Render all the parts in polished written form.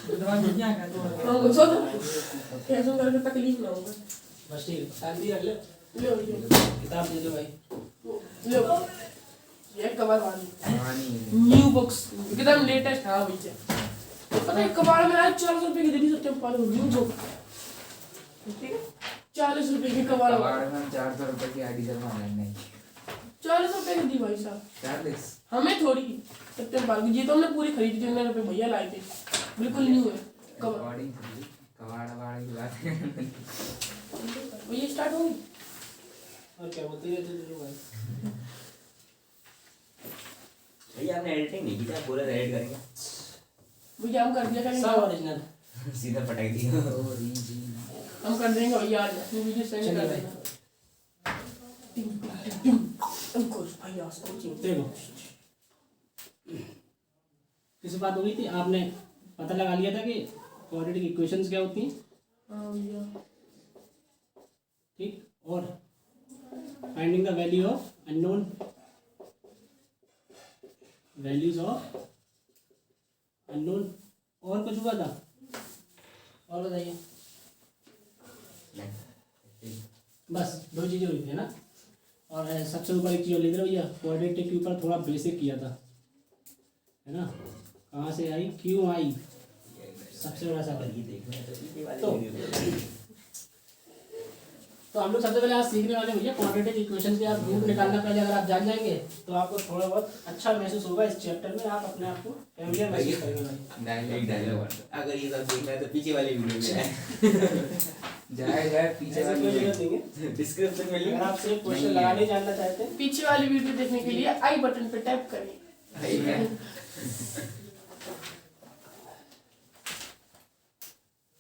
गुस्सा तो कैसे करके तकलीफ ना होगा। बस ठीक है, शांति रख ले। लो किताब दे दो भाई। लो ये कबाड़ वाली न्यू बुक्स एकदम लेटेस्ट। हाँ भैया पता है कबाड़ में आज 400 रुपए की दे दी सत्यपाल को न्यू बुक। ठीक है 40 रुपए की कबाड़ में 400 रुपए की आईडी जमा नहीं 40 रुपए की दी भाई साहब। 40 हमें थोड़ी सत्यपाल की ये तो हमने पूरी खरीदी थी। 19 रुपए भैया लाए थे बिल्कुल न्यू है कबाड़। कबाड़ की बात है भैया स्टार्ट होगी। और क्या बोलते रहते थे भाई। भैया आपने एडिटिंग नहीं की थी, आप पूरा एडिट करेंगे भैया हम कर दिया करेंगे। सब ओरिजिनल सीधा पटक दिया। हम कर देंगे भैया आज वीडियो सेंड कर देना। अंकुश भैया कोचिंग देखो किस बात हो गई थी, आपने पता लगा लिया था कि क्वाड्रेटिक इक्वेशंस क्या होती हैं। हाँ भैया ठीक, और finding the value of unknown values of unknown, और कुछ हुआ था और बताइए। बस 2 चीज़ें हुई थी ना। और सबसे ऊपर एक चीज़ लिख रहे भैया, क्वाड्रेटिक के ऊपर थोड़ा बेसिक किया था है ना। कहाँ से आई, क्यों आई, सबसे बड़ा सवाल। तो हम लोग सबसे पहले आज सीखने वाले भैया क्वाड्रेटिक इक्वेशन के आप रूट निकालना पहले अगर आप जान जाएंगे तो आपको थोड़ा बहुत अच्छा महसूस होगा इस चैप्टर में। आप अपने आप को फैमिलियर महसूस करेंगे भाई। डायलॉग अगर ये सब देखना है तो पीछे वाली वीडियो में जाए पीछे ऐसे कोई जरूरत नहीं है। डिस्क्रिप्शन में लिंक। अगर आपसे क्वेश्चन लगाने जानना चाहते हैं पीछे वाली वीडियो देखने के लिए आई बटन पे टैप करें।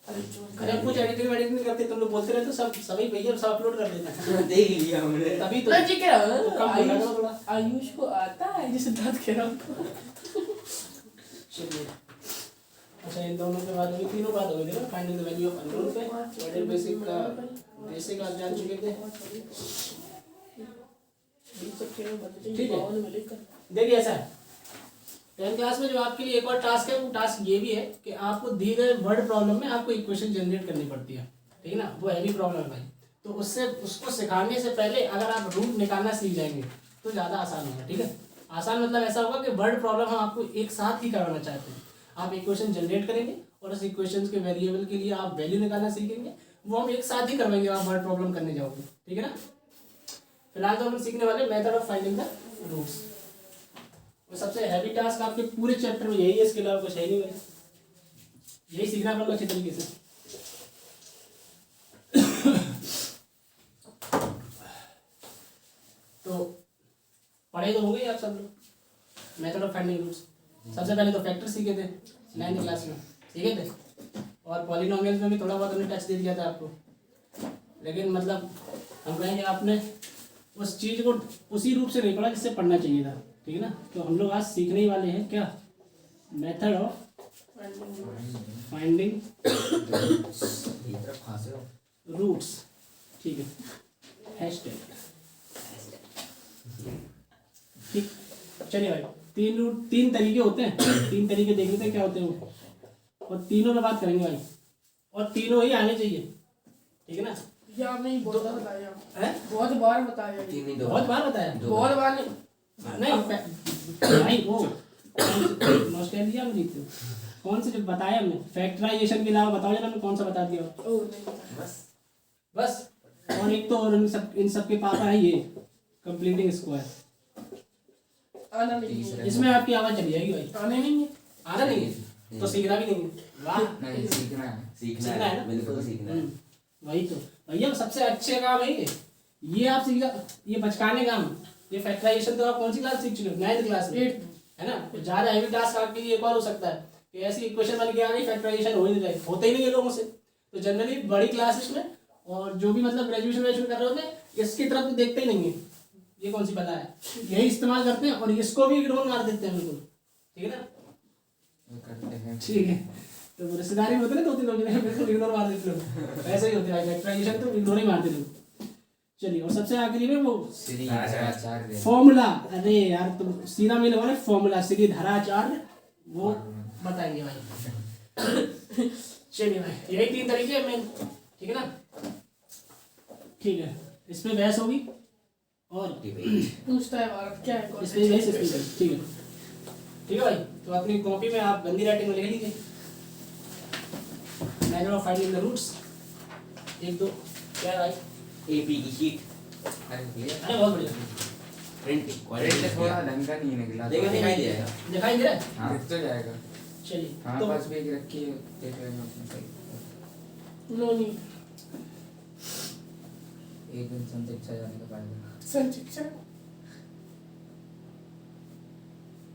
अरे कुछ एडिटिंग वेडिटिंग नहीं करते, तुम लोग बोलते रहते सब सभी भैया सब अपलोड कर देते हैं। देख लिया हमने। तभी तो जी कह रहा तो कम बोला करो थोड़ा। आयुष को आता है जिसे दांत कह रहा हूँ। चलिए अच्छा, इन दोनों के बाद होगी, तीनों बात हो गई थी ना। Finding the value of unknown पे क्वाड्रेटिक बेसिक का बेसिक आप जान चुके थे। ठीक है, देखिए ऐसा है 10th क्लास में जो आपके लिए एक और टास्क है, वो टास्क ये भी है कि आपको दिए गए वर्ड प्रॉब्लम में आपको इक्वेशन जनरेट करनी पड़ती है। ठीक है ना, वो हैवी प्रॉब्लम है भाई। तो उससे उसको सिखाने से पहले अगर आप रूट निकालना सीख जाएंगे तो ज़्यादा आसान होगा। ठीक है, आसान मतलब ऐसा होगा कि वर्ड प्रॉब्लम हम आपको एक साथ ही करवाना चाहते हैं। आप इक्वेशन जनरेट करेंगे और उस इक्वेशन के वेरिएबल के लिए आप वैल्यू निकालना सीखेंगे, वो हम एक साथ ही करवाएंगे। आप वर्ड प्रॉब्लम करने जाओगे, ठीक है ना। फिलहाल तो हम सीखने वाले method of finding the roots. वो सबसे हैवी टास्क आपके पूरे चैप्टर में यही है, इसके अलावा कुछ है नहीं भाई। यही सीखना पड़ेगा अच्छे तरीके से। तो पढ़े तो हो गए आप सब लोग मेथड ऑफ फाइंडिंग रूट्स। सबसे पहले तो फैक्टर सीखे थे 9th क्लास में, सीखे थे। और पॉलिनोमियल्स में भी थोड़ा बहुत हमने टच दे दिया था आपको, लेकिन मतलब हम कहेंगे आपने उस चीज़ को उसी रूप से नहीं पढ़ा जिससे पढ़ना चाहिए था। ठीक है ना, तो हम लोग आज सीखने ही वाले हैं क्या, मेथड ऑफ फाइंडिंग रूट्स। ठीक है, हैशटैग। ठीक, चलिए भाई, 3 तरीके होते हैं। 3 तरीके देख लेते हैं क्या होते हैं वो, और तीनों में बात करेंगे भाई, और तीनों ही आने चाहिए। ठीक है ना, ये आपने बहुत बार बताया है, बहुत बार बताया, बहुत बार बताया, बहुत बार नहीं भाई। वो नॉस्टैल्जिया में देखते हो कौन से जो बताया हमने, फैक्टराइजेशन के अलावा बताओ जरा, हमने कौन सा बता दिया। ओ नहीं बस और एक तो और इन सब के पापा है ये कंप्लीटिंग स्क्वायर। आना नहीं है, इसमें आपकी आवाज चली जाएगी भाई। आने नहीं है, आना नहीं है तो सीखना भी नहीं है। वाह, नहीं सीखना है। सीखना है है ना? बिल्कुल सीखना है। वही तो भैया सबसे अच्छे काम है ये आप सीख, ये बचकाने काम। ये फैक्टराइजेशन तो आप कौन सी क्लास सीख चुके हो, 9th क्लास में, है ना। ज़्यादा हैवी टास्क आपके लिए एक और हो सकता है कि ऐसी इक्वेशन बन के आ गई, फैक्टराइजेशन हो ही नहीं रही, होते ही नहीं है लोगों से। तो जनरली बड़ी क्लासेस में और जो भी मतलब ग्रेजुएशन कर रहे होते हैं, इसकी तरफ तो देखते ही नहीं है, ये कौन सी पता है, यही इस्तेमाल करते हैं और इसको भी इग्नोर मार देते हैं बिल्कुल। ठीक है ना, करते हैं। ठीक है। तो रिश्तेदारी में होते ना 2-3 लोग बिल्कुल इग्नोर मार देते लोग, ऐसे ही होते हैं फैक्टराइजेशन तो इग्नोर ही मारते लोग। चलिए, और सबसे आखिरी में वो फॉर्मूला, अरे यार तुम सीधा मिले वाले फॉर्मूला, श्री धराचार्य, वो बताएंगे भाई। चलिए भाई, यही 3 तरीके हैं मेन, ठीक है ना। ठीक है, इसमें बहस होगी और पूछता है भारत क्या है कौन इसमें बहस, इसमें बहस, ठीक है। ठीक है भाई, तो अपनी कॉपी में आप गंदी राइटिंग में लिख लीजिए manner of finding the roots. 1 2 क्या भाई, एपी की शीट अरे भैया अरे बहुत बढ़िया, प्रिंट प्रिंट क्वालिटी थोड़ा ढंग का नहीं निकला। देखो दिखाई दे जाएगा। दिखाई दे रहा है। हाँ दिख तो जाएगा। चलिए हमारे तो पास भी एक रखी है, देख रहे हैं अपने सही। नो नहीं एक दिन संशिक्षा जाने का फायदा। संशिक्षा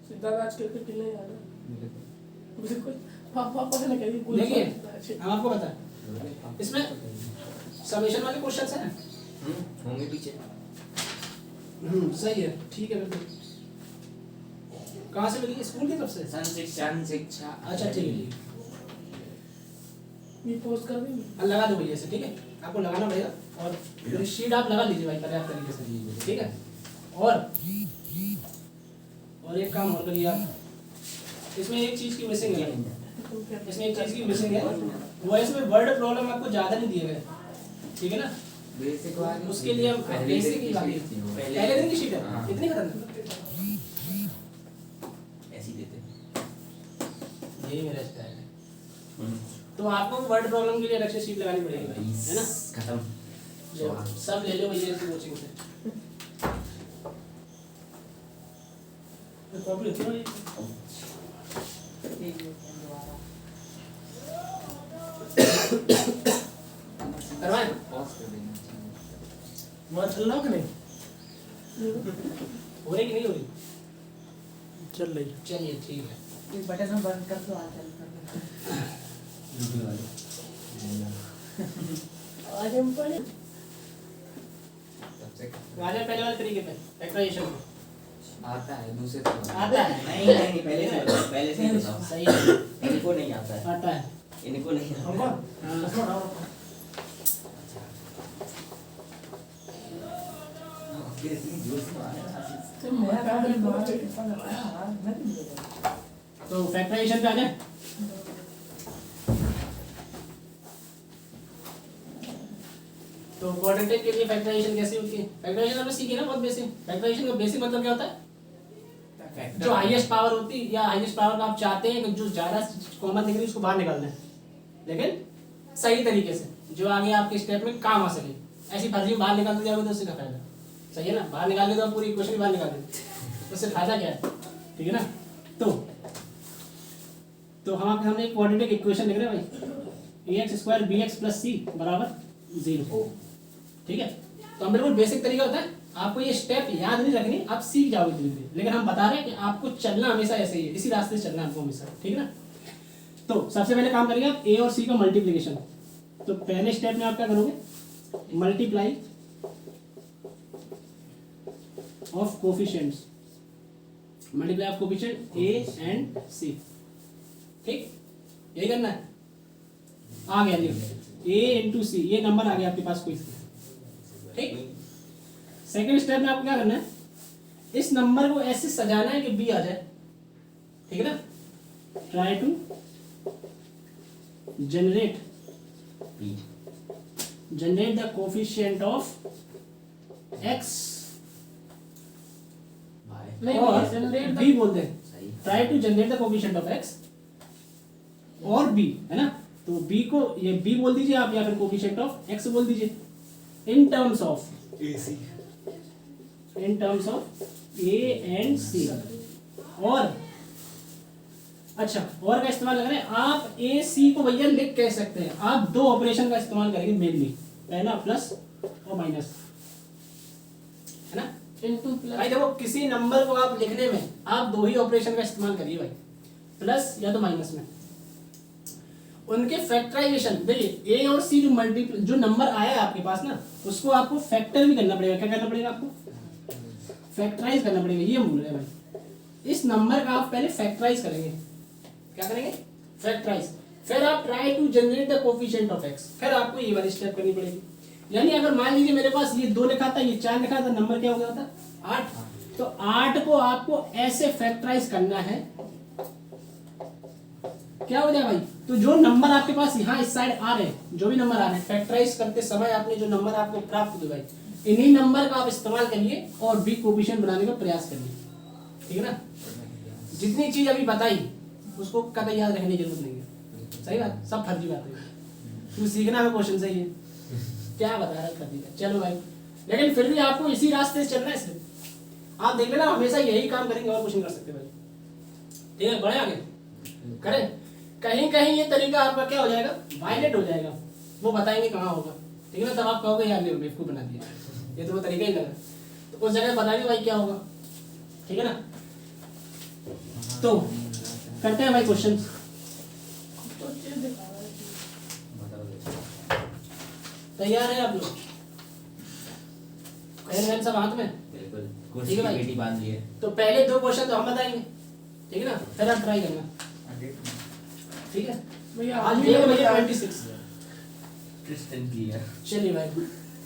सिद्धार्थ आज क्रिकेट खेलने जाना बिल्कुल पापा ने कह दी देखिए हम आपको बता, इसमें समेशन वाले क्वेश्चंस हैं। होंगे पीछे। सही है, ठीक है बिल्कुल। कहाँ से मिली, स्कूल की तरफ से? संशिक्षा। अच्छा ठीक है, ठीक ये पोस्ट कर देंगे। है, लगा दो भैया से, ठीक है, आपको लगाना पड़ेगा और शीट आप लगा लीजिए भाई पर्याप्त तरीके से, ठीक है। और एक काम और करिए आप, इसमें एक चीज़ की मिसिंग है, इसमें एक चीज़ की मिसिंग है, वो इसमें वर्ड प्रॉब्लम आपको ज़्यादा नहीं दिए गए, ठीक है ना। बेसिक वाली उसके लिए हम बेसिक ही वाली पहले दिन की शीट है, हाँ। इतनी खत्म ऐसे ही देते। यही मेरा स्टाइल है। तो आपको वर्ड प्रॉब्लम के लिए अलग से शीट लगानी पड़ेगी भाई, है ना। खत्म। लो, सब ले लो भैया इसकी कोचिंग से। कॉपी रखी हो ये? करवाएं? पॉज कर देना चाहिए। बहुत चल रहा हो कि नहीं? हो रही कि नहीं हो रही? चल रही चलिए ठीक है। एक बटन में बंद कर दो, आ चल कर आज हम पढ़े सबसे वाले पहले वाले तरीके पे फैक्टराइजेशन आता है दूसरे से आता है। नहीं पहले से बताओ, पहले से ही बताओ। सही है, इनको नहीं आता है, आता है। इनको नहीं आता है। हाँ। फिर इतनी जोर से मारा तो मैं पहले बाहर तो फैक्टराइजेशन पे आ जाए। तो क्वाड्रेटिक के लिए फैक्टराइजेशन कैसे होती है? फैक्टराइजेशन हमने सीखी ना बहुत बेसिक। फैक्टराइजेशन का बेसिक मतलब क्या होता है? जो हाईएस्ट पावर होती है या हाईएस्ट पावर का आप चाहते हैं कि जो ज्यादा कॉमन दिख रही है उसको बाहर निकाल दें, लेकिन सही तरीके से जो आगे आपके स्टेप में काम आ सके। ऐसी फर्जी बाहर निकाल दी जाएगी तो उससे क्या फायदा? सही है ना, बाहर निकाल दे तो आप पूरी इक्वेशन ही बाहर निकाल देते, उससे फायदा क्या है? ठीक है ना। तो हम आपके सामने एक क्वाड्रेटिक इक्वेशन लिख रहे हैं भाई, ax² bx + c = 0। ठीक है, तो हम बिल्कुल बेसिक तरीका होता है, आपको ये स्टेप याद नहीं रखनी, आप सीख जाओगे धीरे धीरे, लेकिन हम बता रहे हैं कि आपको चलना हमेशा ऐसे ही है, इसी रास्ते से चलना है आपको हमेशा, ठीक है ना। तो सबसे पहले काम करेंगे आप a और c का मल्टीप्लिकेशन। तो पहले स्टेप में आप क्या करोगे, multiply of coefficients, multiply of coefficient a and c। ठीक, यही करना है। आ गया लिख, a इंटू सी, ये नंबर आ गया आपके पास कोई। ठीक, सेकंड स्टेप में आपको क्या करना है, इस नंबर को ऐसे सजाना है कि b आ जाए। ठीक है ना, try to generate the coefficient of x और b बोल दें, try to generate the coefficient of x और b, है ना। तो b को ये b बोल दीजिए आप, या फिर कोफिशिएंट ऑफ x बोल दीजिए, in terms of a and c। और अच्छा, और का इस्तेमाल कर रहे हैं आप, a c को भैया लिख कह सकते हैं, आप दो ऑपरेशन का इस्तेमाल करेंगे मेनली, पहला प्लस और माइनस, है ना। इनटू प्लस भाई देखो, किसी नंबर को आप लिखने में आप दो ही ऑपरेशन का इस्तेमाल करिए भाई, प्लस या तो माइनस में। उनके फैक्टराइजेशन, देखिए a और c जो नंबर आया है आपके पास ना, उसको आपको फैक्टर भी करना पड़ेगा। क्या करना पड़ेगा आपको? फैक्टराइज करना पड़ेगा, ये बोल रहे हैं भाई। इस नंबर का आप पहले फैक्टराइज करेंगे। क्या करेंगे? फैक्टराइज। फिर आप try to generate the coefficient of x, फिर आपको ये वाली स्टेप करनी पड़ेगी। यानी अगर मान लीजिए मेरे पास ये 2 लिखा था, ये 4 लिखा था, नंबर क्या हो गया था? 8। तो 8 को आपको ऐसे फैक्टराइज करना है क्या हो जाएगा भाई, तो जो नंबर आपके पास यहाँ इस साइड आ रहे हैं, जो भी नंबर आ रहे हैं, फैक्टराइज करते समय आपने जो नंबर आपको प्राप्त हुए भाई, इन्हीं नंबर का आप इस्तेमाल करिए और बी कोफिशिएंट बनाने का प्रयास करिए, ठीक है ना। जितनी चीज अभी बताई उसको कतई याद रखने की जरूरत नहीं है, सही बात, सब फर्जी बात है, तू सीखना है क्वेश्चन सही है, क्या बता रहा है फर्जी का। चलो भाई, लेकिन फिर भी आपको इसी रास्ते से चलना है, इसलिए आप देख लेना हमेशा यही काम करेंगे और कुछ नहीं कर सकते भाई, ठीक है। बढ़े आगे करें, कहीं कहीं ये तरीका आपका क्या हो जाएगा, वायलेट हो जाएगा, वो बताएंगे कहाँ होगा, ठीक है ना। तब आप कहोगे यार नहीं बेवकूफ बना दिया, ये तो वो तरीका ही लगा, तो उस जगह बताएंगे भाई क्या होगा, ठीक है ना। तो करते हैं भाई क्वेश्चन, तैयार है आप लोग, पेन सब हाथ में, बिल्कुल ठीक कुर्सी है की भाई। पेटी बांध ली है। तो पहले 2 क्वेश्चन तो हम बताएंगे, ठीक है ना, फिर आप ट्राई करना, ठीक है। भैया आज आदमी ये लोग भैया बता- 26, क्रिस्टन क्लियर। चलिए भाई,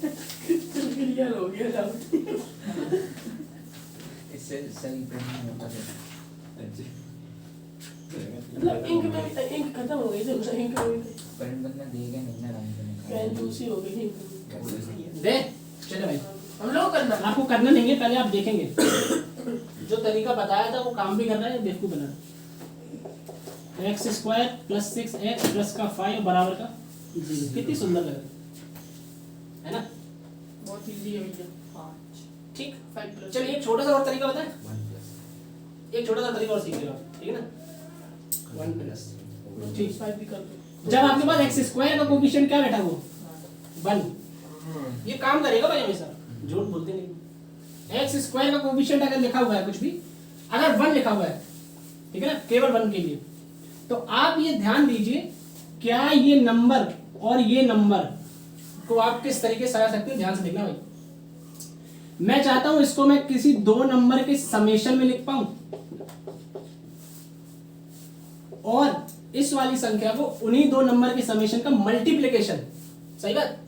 क्लियर हो गया डाउट। इससे सही पेन होता है। अच्छा मतलब इंक खत्म हो गई थी, इंक हो गई थी, पेन बंदा देगा नहीं ना रंग करने पेन दूसरी हो गई थी। दे चलो भाई, हम लोग करना आपको करना नहीं है, पहले आप देखेंगे जो तरीका बताया था वो काम भी कर रहा है, बेवकूफ बना रहा है। x² + 6x प्लस का 5 बराबर का 0, कितनी सुंदर लग रही है ना, बहुत इजी है भैया। ठीक। 5 प्लस चलिए एक छोटा सा और तरीका बताएं, 1+। एक छोटा सा तरीका और सीख लो आप, ठीक है ना। 1+, ठीक। 5 भी कर दो। जब आपके पास x² का कोएफिशिएंट क्या बैठा वो 1, ये काम करेगा भाई हमेशा, झूठ बोलते नहीं। x² का कोएफिशिएंट अगर लिखा हुआ है कुछ भी, अगर 1 लिखा हुआ है, ठीक है ना, केवल 1 के लिए, तो आप ये ध्यान दीजिए क्या ये नंबर और ये नंबर को आप किस तरीके से सजा सकते हो, ध्यान से देखना भाई। मैं चाहता हूं इसको मैं किसी 2 नंबर के समेशन में लिख पाऊं और इस वाली संख्या को उन्हीं 2 नंबर के समेशन का मल्टीप्लिकेशन, सही बात।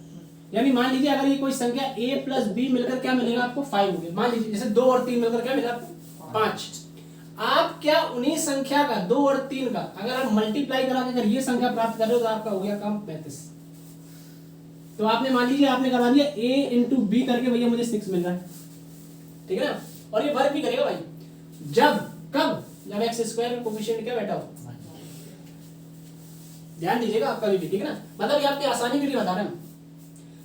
यानी मान लीजिए अगर ये कोई संख्या a + b मिलकर क्या मिलेगा आपको 5 हो गया, मान लीजिए जैसे 2 और 3 मिलकर क्या मिला आपको 5। आप क्या उन्हीं संख्या का 2 और 3 का अगर आप मल्टीप्लाई करा के अगर ये संख्या प्राप्त कर रहे हो तो आपका हो गया काम 35। तो आपने मान लीजिए आपने करवा दिया a × b करके, भैया मुझे 6 मिल रहा है, ठीक है ना। और ये वर्क भी करेगा भाई, जब कब, जब x² का कोएफिशिएंट क्या बैठा हो, ध्यान दीजिएगा आपका भी, ठीक है ना। मतलब ये आपकी आसानी के लिए बता रहे हैं,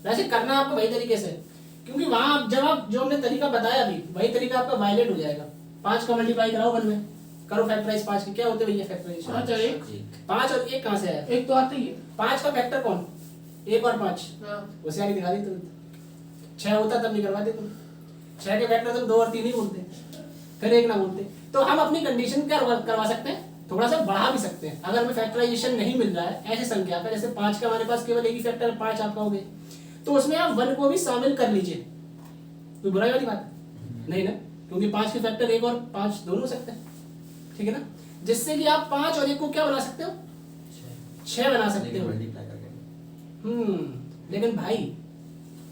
वैसे करना आपको वही तरीके से, क्योंकि वहां जब आप जो हमने तरीका बताया अभी वही तरीका आपका वायलेट हो जाएगा। 5 का मल्टीप्लाई कराओ 1 में, करो फैक्टराइज 5 के, क्या होते भैया फैक्टराइज 5 और 1 कहां से आया, एक तो आता ही है। 5 का फैक्टर कौन, 1 और 5, हां होशियारी दिखा दी तुम, 6 होता तब नहीं करवाते तुम, 6 के फैक्टर तुम 2 और 3 ही बोलते, फिर 1 ना बोलते। तो हम अपनी कंडीशन क्या करवा सकते हैं, थोड़ा सा बढ़ा भी सकते हैं। अगर हमें फैक्टराइजेशन नहीं मिल रहा है ऐसे संख्या का, जैसे 5 का हमारे पास केवल एक ही फैक्टर 5 आपका हो गया, तो उसमें आप 1 को भी शामिल कर लीजिए, कोई बुराई वाली बात नहीं ना, क्योंकि 5 के फैक्टर 1 और 5 दोनों हो सकते हैं, ठीक है ना। जिससे कि आप 5 और 1 को क्या बना सकते हो, 6 बना सकते हो। मल्टीप्लाई करके लेकिन भाई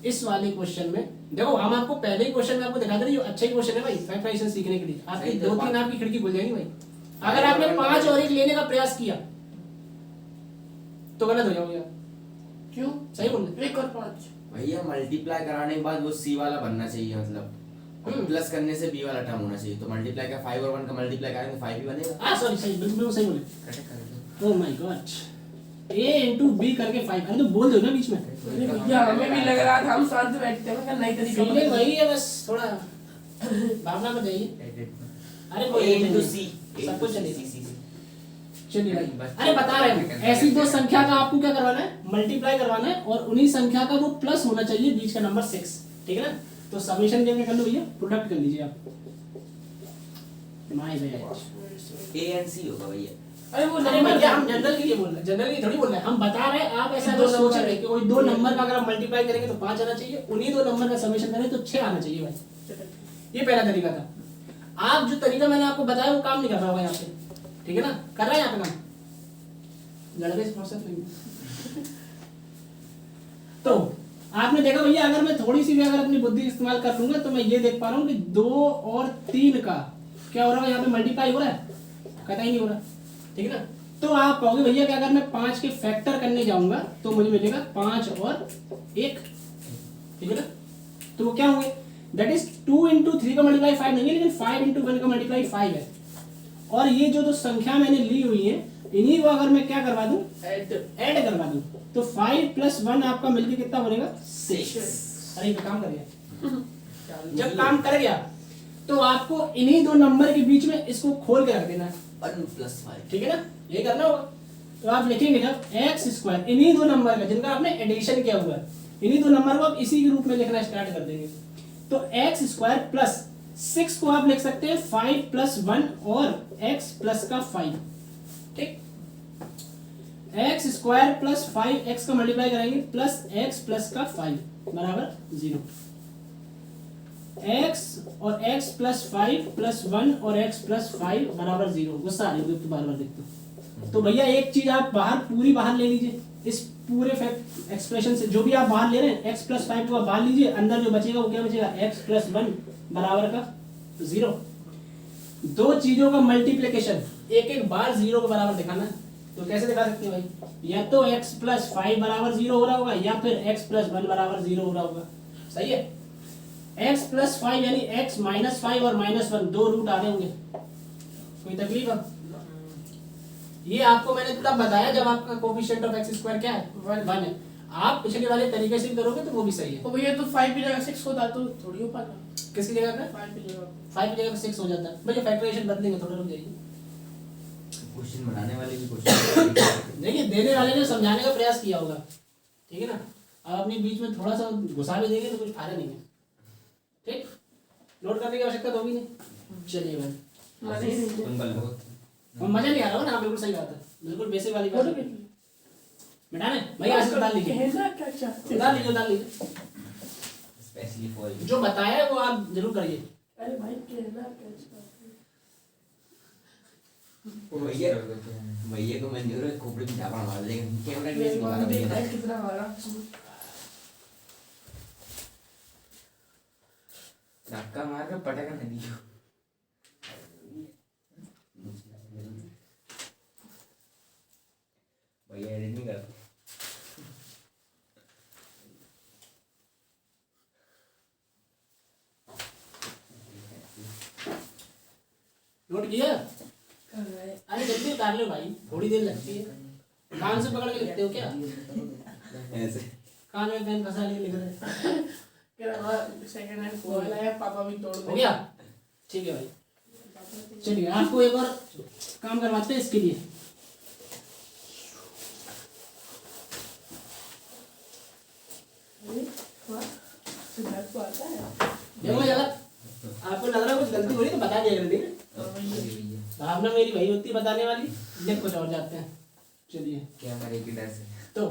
इस वाले क्वेश्चन में देखो, हम आपको पहले ही क्वेश्चन में आपको दिखा दे रहे, अच्छा ही क्वेश्चन है भाई फैक्टराइजेशन सीखने के लिए, आपकी सही तो 2-3 आपकी खिड़की खुल जाएगी भाई। अगर आपने 5 और 1 लेने का प्रयास किया तो गलत हो जाओगे आप, क्यों, सही बोल रहे 1 और 5 भैया मल्टीप्लाई कराने के बाद वो सी वाला बनना चाहिए, मतलब प्लस करने से बी वाला टर्म होना चाहिए। तो मल्टीप्लाई का 5 और 1 का मल्टीप्लाई करेंगे 5 ही बनेगा। हाँ सॉरी सही, बिल्कुल सही बोले, कट कर दो। Oh my God, a × b करके 5, अरे तो बोल दो ना बीच में, अरे भैया हमें भी लग रहा था, हम शांत बैठते हैं, मैं नई तरीका फीलिंग वही है, बस थोड़ा भावना में जाइए। एडिट में। अरे कोई A नहीं, into C, सब कुछ चलेगा। C, चलिए भाई, अरे बता रहे हैं ऐसी 2 संख्या का आपको क्या करवाना है, मल्टीप्लाई करवाना है, और उन्हीं संख्या का वो प्लस होना चाहिए बीच का नंबर 6, ठीक है ना। तो समेशन गेम में कर लो भैया, प्रोडक्ट कर लीजिए आप, my bad. A and C होगा भैया। अरे वो अरे नंबर भैया हम जनरल के लिए बोल रहे हैं, जनरल के थोड़ी बोल रहे हैं, हम बता रहे हैं आप ऐसा अगर सोच रहे हैं कि कोई 2 नंबर का अगर आप मल्टीप्लाई करेंगे तो 5 आना चाहिए, उन्हीं 2 नंबर का समेशन करें तो 6 आना चाहिए भाई। ये पहला तरीका था। आप जो तरीका मैंने आपको बताया वो काम नहीं कर रहा होगा यहाँ पे, ठीक है ना, कर रहा है यहाँ पे काम, लड़के से फुर्सत नहीं। तो आपने देखा भैया, अगर मैं थोड़ी सी भी अगर अपनी बुद्धि इस्तेमाल कर लूंगा तो मैं ये देख पा रहा हूँ कि 2 और 3 का क्या हो रहा है यहाँ पे मल्टीप्लाई हो रहा है, कतई नहीं हो रहा, ठीक है ना। तो आप कहोगे भैया कि अगर मैं 5 के फैक्टर करने जाऊंगा तो मुझे मिलेगा 5 और 1, ठीक है ना। तो वो क्या होंगे, दैट इज 2 इंटू 3 का मल्टीप्लाई 5 नहीं है, लेकिन 5 इंटू 1 का मल्टीप्लाई 5 है। और ये जो संख्या मैंने ली हुई है इन्हीं को अगर मैं क्या करवा दूं, ऐड करवा दूं, तो 5 + 1 आपका मिलके कितना बनेगा 6। अरे ये काम कर गया। जब काम कर गया तो आपको इन्हीं दो नंबर के बीच में इसको खोल के रख देना है 1 + 5, ठीक है ना, ये करना होगा। तो आप लिखेंगे जब x² इन्हीं दो नंबर का जिनका आपने एडिशन किया हुआ है, इन्हीं दो नंबर को आप इसी के रूप में लिखना स्टार्ट कर देंगे। तो x² + 6 को आप लिख सकते हैं 5 + 1 और x + का 5, ठीक। x² + 5x का मल्टीप्लाई करेंगे प्लस x + का 5 बराबर 0। x और x + 5 + 1 और x + 5 बराबर 0। गुस्सा आ रही होगी तो बार बार देखते हो। तो भैया एक चीज आप पूरी बाहर ले लीजिए, इस पूरे एक्सप्रेशन से जो भी आप बाहर ले रहे हैं x + 5 को आप बाहर लीजिए, अंदर जो बचेगा वो क्या बचेगा, x + 1 बराबर का 0। दो चीजों का मल्टीप्लिकेशन एक एक बार 0 के बराबर दिखाना है। तो कैसे दिखा सकते हैं भाई, या तो x + 5 बराबर 0 हो रहा होगा या फिर x + 1 बराबर 0 हो रहा होगा, सही है। x + 5 यानी x - 5 और -1 दो रूट आ रहे होंगे, कोई तकलीफ है? ये आपको मैंने तब बताया जब आपका कोएफिशिएंट ऑफ x² क्या है 1 है। आप पिछले वाले तरीके से करोगे तो वो भी सही है। तो भैया तो 5 की जगह 6 होता तो थोड़ी हो पाता, किसकी जगह पे 5 की जगह 5 की जगह पे 6 हो जाता है। भैया फैक्टराइजेशन बदलेंगे, थोड़ा रुक जाइए। क्वेश्चन बनाने वाले भी क्वेश्चन देखिए देने वाले ने समझाने का प्रयास किया होगा, ठीक है ना। आप अपने बीच में थोड़ा सा घुसा भी देंगे तो कुछ फायदा नहीं है, ठीक। नोट करने की आवश्यकता तो होगी नहीं। चलिए भाई, मजा नहीं आ रहा हो ना, बिल्कुल सही बात है, बिल्कुल बेसिक वाली बात है। मिटाने भाई आज डाल लीजिए, कहना क्या चाहते डाल लीजिए स्पेशली फॉर यू। जो बताया है वो आप जरूर करिए। अरे भाई कहना क्या चाहते भैया भैया को मंजूर है, खोपड़ी में झापड़ मार देंगे, कैमरा के मेरी नीचे मां मारा देखा भैया है कितना मारा। धक्का मार के पटका नहीं दियो। भैया एडिट नहीं करते। नोट किया? कर रहा है अरे जल्दी उतार लो भाई, थोड़ी देर लगती है। कान से पकड़ के लिखते हो क्या? ऐसे कान में पेन फंसा लिए लिख रहे हैं। कह रहा सेकंड हैंड फोन आया, पापा भी तोड़ हो गया? ठीक है भाई, चलिए आपको एक और काम करवाते हैं इसके लिए। सिद्धार्थ को आता है देखो अगर आपको लग रहा है कुछ गलती हो रही तो बता दिया करें, ठीक है। भावना मेरी वही होती है बताने वाली, देख कुछ और जाते हैं। चलिए क्या करे कि डर से। तो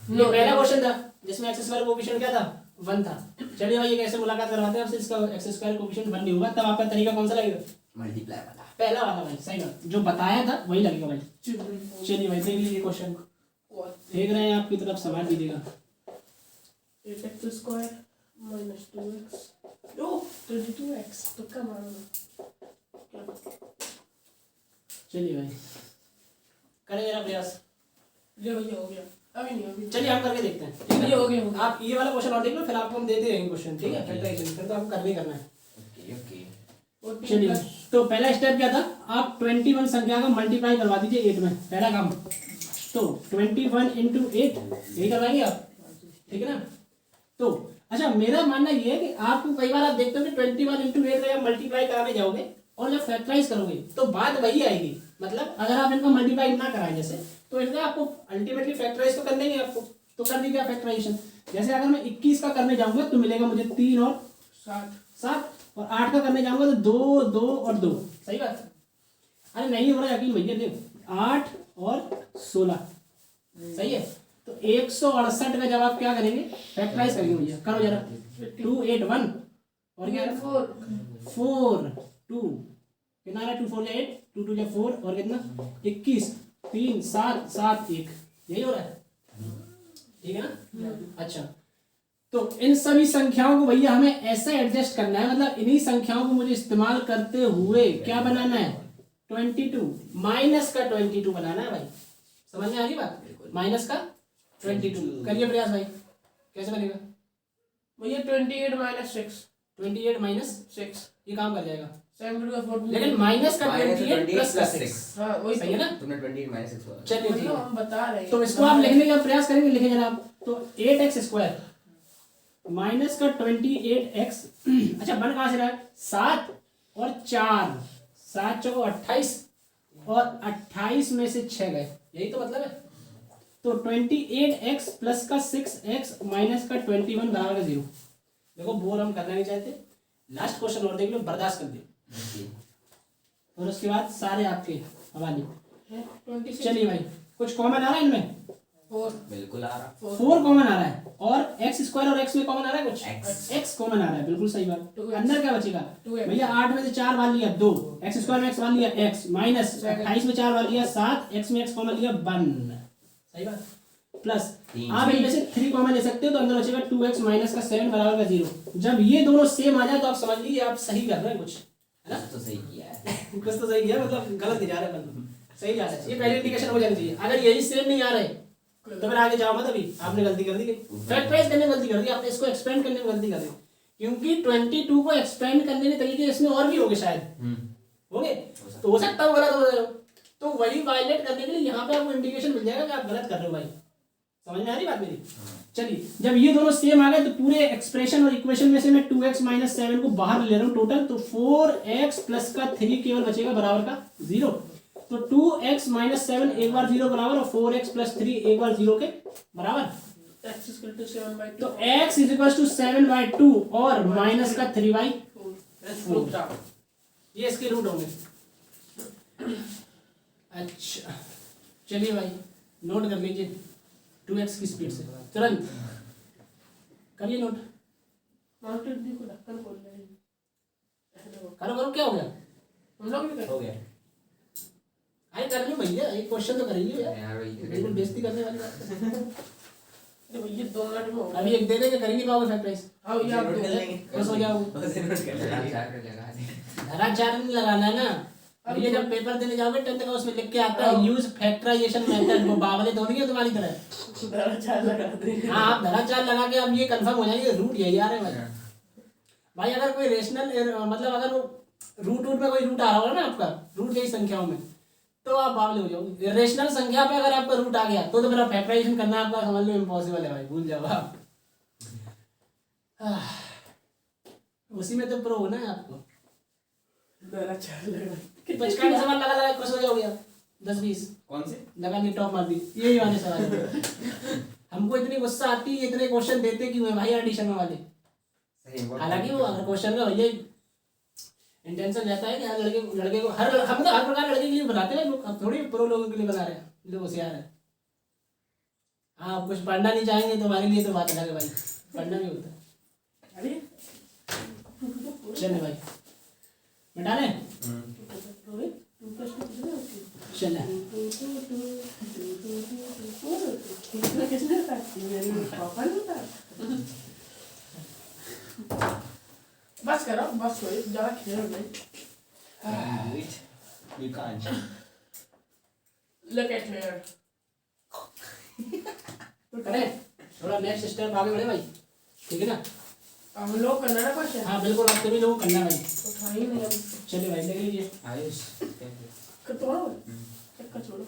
ये पहला क्वेश्चन था जिसमें x² कोएफिशिएंट क्या था 1 था। चलिए भाई ये कैसे मुलाकात करवाते हैं आपसे, इसका x² कोएफिशिएंट 1 नहीं होगा तब आपका तरीका कौन सा लगेगा, मल्टीप्लाई वाला पहला वाला भाई, सही बात, जो बताया था वही लगेगा भाई। चलिए भाई देख लीजिए क्वेश्चन को, देख रहे हैं आपकी तरफ, सवाल दीजिएगा। 8x² - 2x ओ 22x तो कम आ रहा। चलिए भाई करें जरा प्रयास। ये भैया हो गया, अभी नहीं अभी चलिए हम करके देखते हैं, ठीक है। ये हो गया, हो गया। आप ये वाला क्वेश्चन और देख लो, फिर आपको हम देते रहेंगे क्वेश्चन, ठीक है। फैक्टराइजेशन फिर तो आपको करना ही करना है। Okay okay. और चलिए तो पहला स्टेप क्या था, आप 21 संख्या का मल्टीप्लाई करवा दीजिए 8 में, पहला काम। तो 21 × 8 यही करवाएंगे आप, ठीक है ना। तो अच्छा मेरा मानना ये है कि आपको कई बार आप देखते हो कि 21 × 8 का मल्टीप्लाई कराने जाओगे और जब फैक्टराइज करोगे तो बात वही आएगी। मतलब अगर आप इनका मल्टीप्लाई ना कराएं जैसे, तो इनका आपको अल्टीमेटली फैक्टराइज तो करना ही है आपको, तो कर दीजिए फैक्टराइजेशन। जैसे अगर मैं 21 का करने जाऊंगा तो मिलेगा मुझे 3 और 7 और 8 का करने जाऊंगा तो 2 2 और 2, सही बात। अरे नहीं हो रहा यकीन भैया, देखो 8 और 16 सही है। तो 168 का जब आप क्या करेंगे फैक्टराइज करेंगे भैया, करो जरा। 2 8 1 और क्या 4 2 कितना है, 2 4 8 2 2 4 और कितना 21 3 7 7 1, यही हो रहा है, ठीक है ना। अच्छा तो इन सभी संख्याओं को भैया हमें ऐसे एडजस्ट करना है, मतलब इन्हीं संख्याओं को मुझे इस्तेमाल करते हुए क्या बनाना है, 22 माइनस का 22 बनाना है भाई, समझ में आ रही बात? माइनस का 22 करिए प्रयास भाई, कैसे बनेगा? भैया 28 माइनस 6 28 माइनस 6 ये काम कर जाएगा, 7 का 4 लेकिन माइनस का 28 प्लस का 6 हाँ वही सही है ना? तुमने 28 माइनस 6 बोला। चलिए ठीक मतलब है, हम बता रहे हैं तो इसको आप लिखने का प्रयास करेंगे, लिखे जनाब। तो 8x स्क्वायर माइनस का 28x अच्छा बन कहाँ से रहा है? 7 और 4, 7 चौको 28 और 28 में से 6 गए, यही तो मतलब है। तो 28x प्लस का 6x माइनस का 21 बराबर का 0। देखो बोर हम करना नहीं चाहते, लास्ट क्वेश्चन और देख लो, बर्दाश्त कर दियो, और उसके बाद सारे आपके हवाले। 26 चलिए भाई, कुछ कॉमन आ रहा है इनमें? 4 बिल्कुल आ रहा। 4 कॉमन आ रहा है, और एक्स स्क्वायर और एक्स में कॉमन आ रहा है कुछ, X। एक्स कॉमन आ रहा है, बिल्कुल सही बात। 2x अंदर क्या बचेगा 2x भैया? 8 में से 4 मान लिया 2, एक्स स्क्वायर में एक्स मान लिया एक्स, माइनस 28 में 4 मान लिया 7, एक्स में एक्स कॉमन लिया 1, सही बात। प्लस आप इनमें से 3 कॉमन ले सकते हो, तो अंदर बचेगा 2x माइनस का 7 बराबर का 0। जब ये दोनों सेम आ जाए तो आप समझ लीजिए आप सही कर रहे हैं कुछ, है ना? तो सही किया है। कुछ तो सही किया, मतलब गलत नहीं जा रहा है, सही जा रहा है। ये पहले इंडिकेशन हो जानी चाहिए। अगर यही सेम नहीं आ रहे तो फिर आगे जाओ मत, अभी आपने गलती कर दी, फैक्टराइज करने में गलती कर दी आपने, इसको एक्सपेंड करने में गलती कर दी, क्योंकि 22 को एक्सपेंड करने के तरीके इसमें और भी होंगे शायद, होंगे तो हो सकता है गलत हो रहे हो, तो वही वायलेट करने के लिए यहाँ पे आपको इंडिकेशन मिल जाएगा कि आप गलत कर रहे हो भाई, समझ में आ रही बात मेरी? चलिए, जब ये दोनों सेम आ गए तो पूरे एक्सप्रेशन और इक्वेशन में से मैं 2x माइनस 7 को बाहर ले रहा हूँ टोटल, तो 4x प्लस का 3 केवल बचेगा बराबर का 0। तो 2x माइनस 7 एक बार 0 बराबर, और 4x प्लस 3 एक बार 0 के बराबर। x is equal to 7/2 तो x इज इक्वल टू 7/2 और माइनस का 3/4, ये इसके रूट होंगे। अच्छा चलिए भाई, नोट कर लीजिए 2x की स्पीड से तुरंत करिए नोट। माउंटेन डी को ढक्कन खोल रहे हैं, करो करो, क्या हो गया? हम लोग भी हो करें। गया। अरे कर लो भैया, एक क्वेश्चन तो करिए यार, यार वही बिल्कुल बेइज्जती करने वाली बात है। अरे भैया 2 मिनट में होगा। अभी एक दे देंगे, कर ही नहीं पाओगे फैक्टराइज, हाँ भैया आप नोट कर दो। लेंगे। बस हो जाओ। उसे नोट कर लेंगे। 4 पे लगा दे। धरा चार नहीं लगाना है ना। अब ये जब पेपर देने जाओगे 10th का, उसमें लिख के आता है यूज फैक्टराइजेशन मेथड, वो बावले थोड़ी है तुम्हारी तरह। धरा 4 लगा देंगे। हाँ आप धरा चार लगा के अब ये कंफर्म हो जाएंगे रूट यही आ रहे हैं भाई। भाई अगर कोई रेशनल मतलब अगर वो रूट में कोई रूट आ रहा होगा ना आपका, रूट यही संख्याओं में, तो आप बावले हो जाओगे। रेशनल संख्या पे अगर आपका रूट आ गया तो फिर फैक्टराइजेशन करना आपका समझ लो इम्पॉसिबल है भाई, भूल जाओ आप। उसी में तो प्रो होना है आपको। धरा 4 लगा। कि 55 का सवाल लगा लगा खुश हो जाओगे आप, 10-20 कौन से? लगा के टॉप मार दी, यही वाले सवाल है। हमको इतनी गुस्सा आती है, इतने क्वेश्चन देते क्यों है भाई एडिशन वाले। सही बोल। हालांकि वो अगर क्वेश्चन का भैया इंटेंशन रहता है कि हर लड़के को हम तो हर प्रकार लड़के के लिए बनाते हैं, अब थोड़ी प्रो लोगों के लिए बना रहे हैं जो होशियार है। हाँ आप कुछ पढ़ना नहीं चाहेंगे तो हमारे लिए तो बात अलग है भाई, पढ़ना भी होता है। अरे चले भाई मिटा लें, रोहित 2 + 2 कितना होती है? चले कितना किसने था? मेरे पापा ने था। बस करो, बस रोहित, ज़्यादा खेलो नहीं। You can't. Look at here. तो करें थोड़ा नेक्स्ट स्टेप आगे बढ़े भाई, ठीक है ना? हम लोग करना है क्वेश्चन। हाँ बिल्कुल, आप सभी लोगों को करना है भाई। उठा ही नहीं हम। चलिए भाई देख लीजिए, आयुष कतोड़ो चक्का छोड़ो।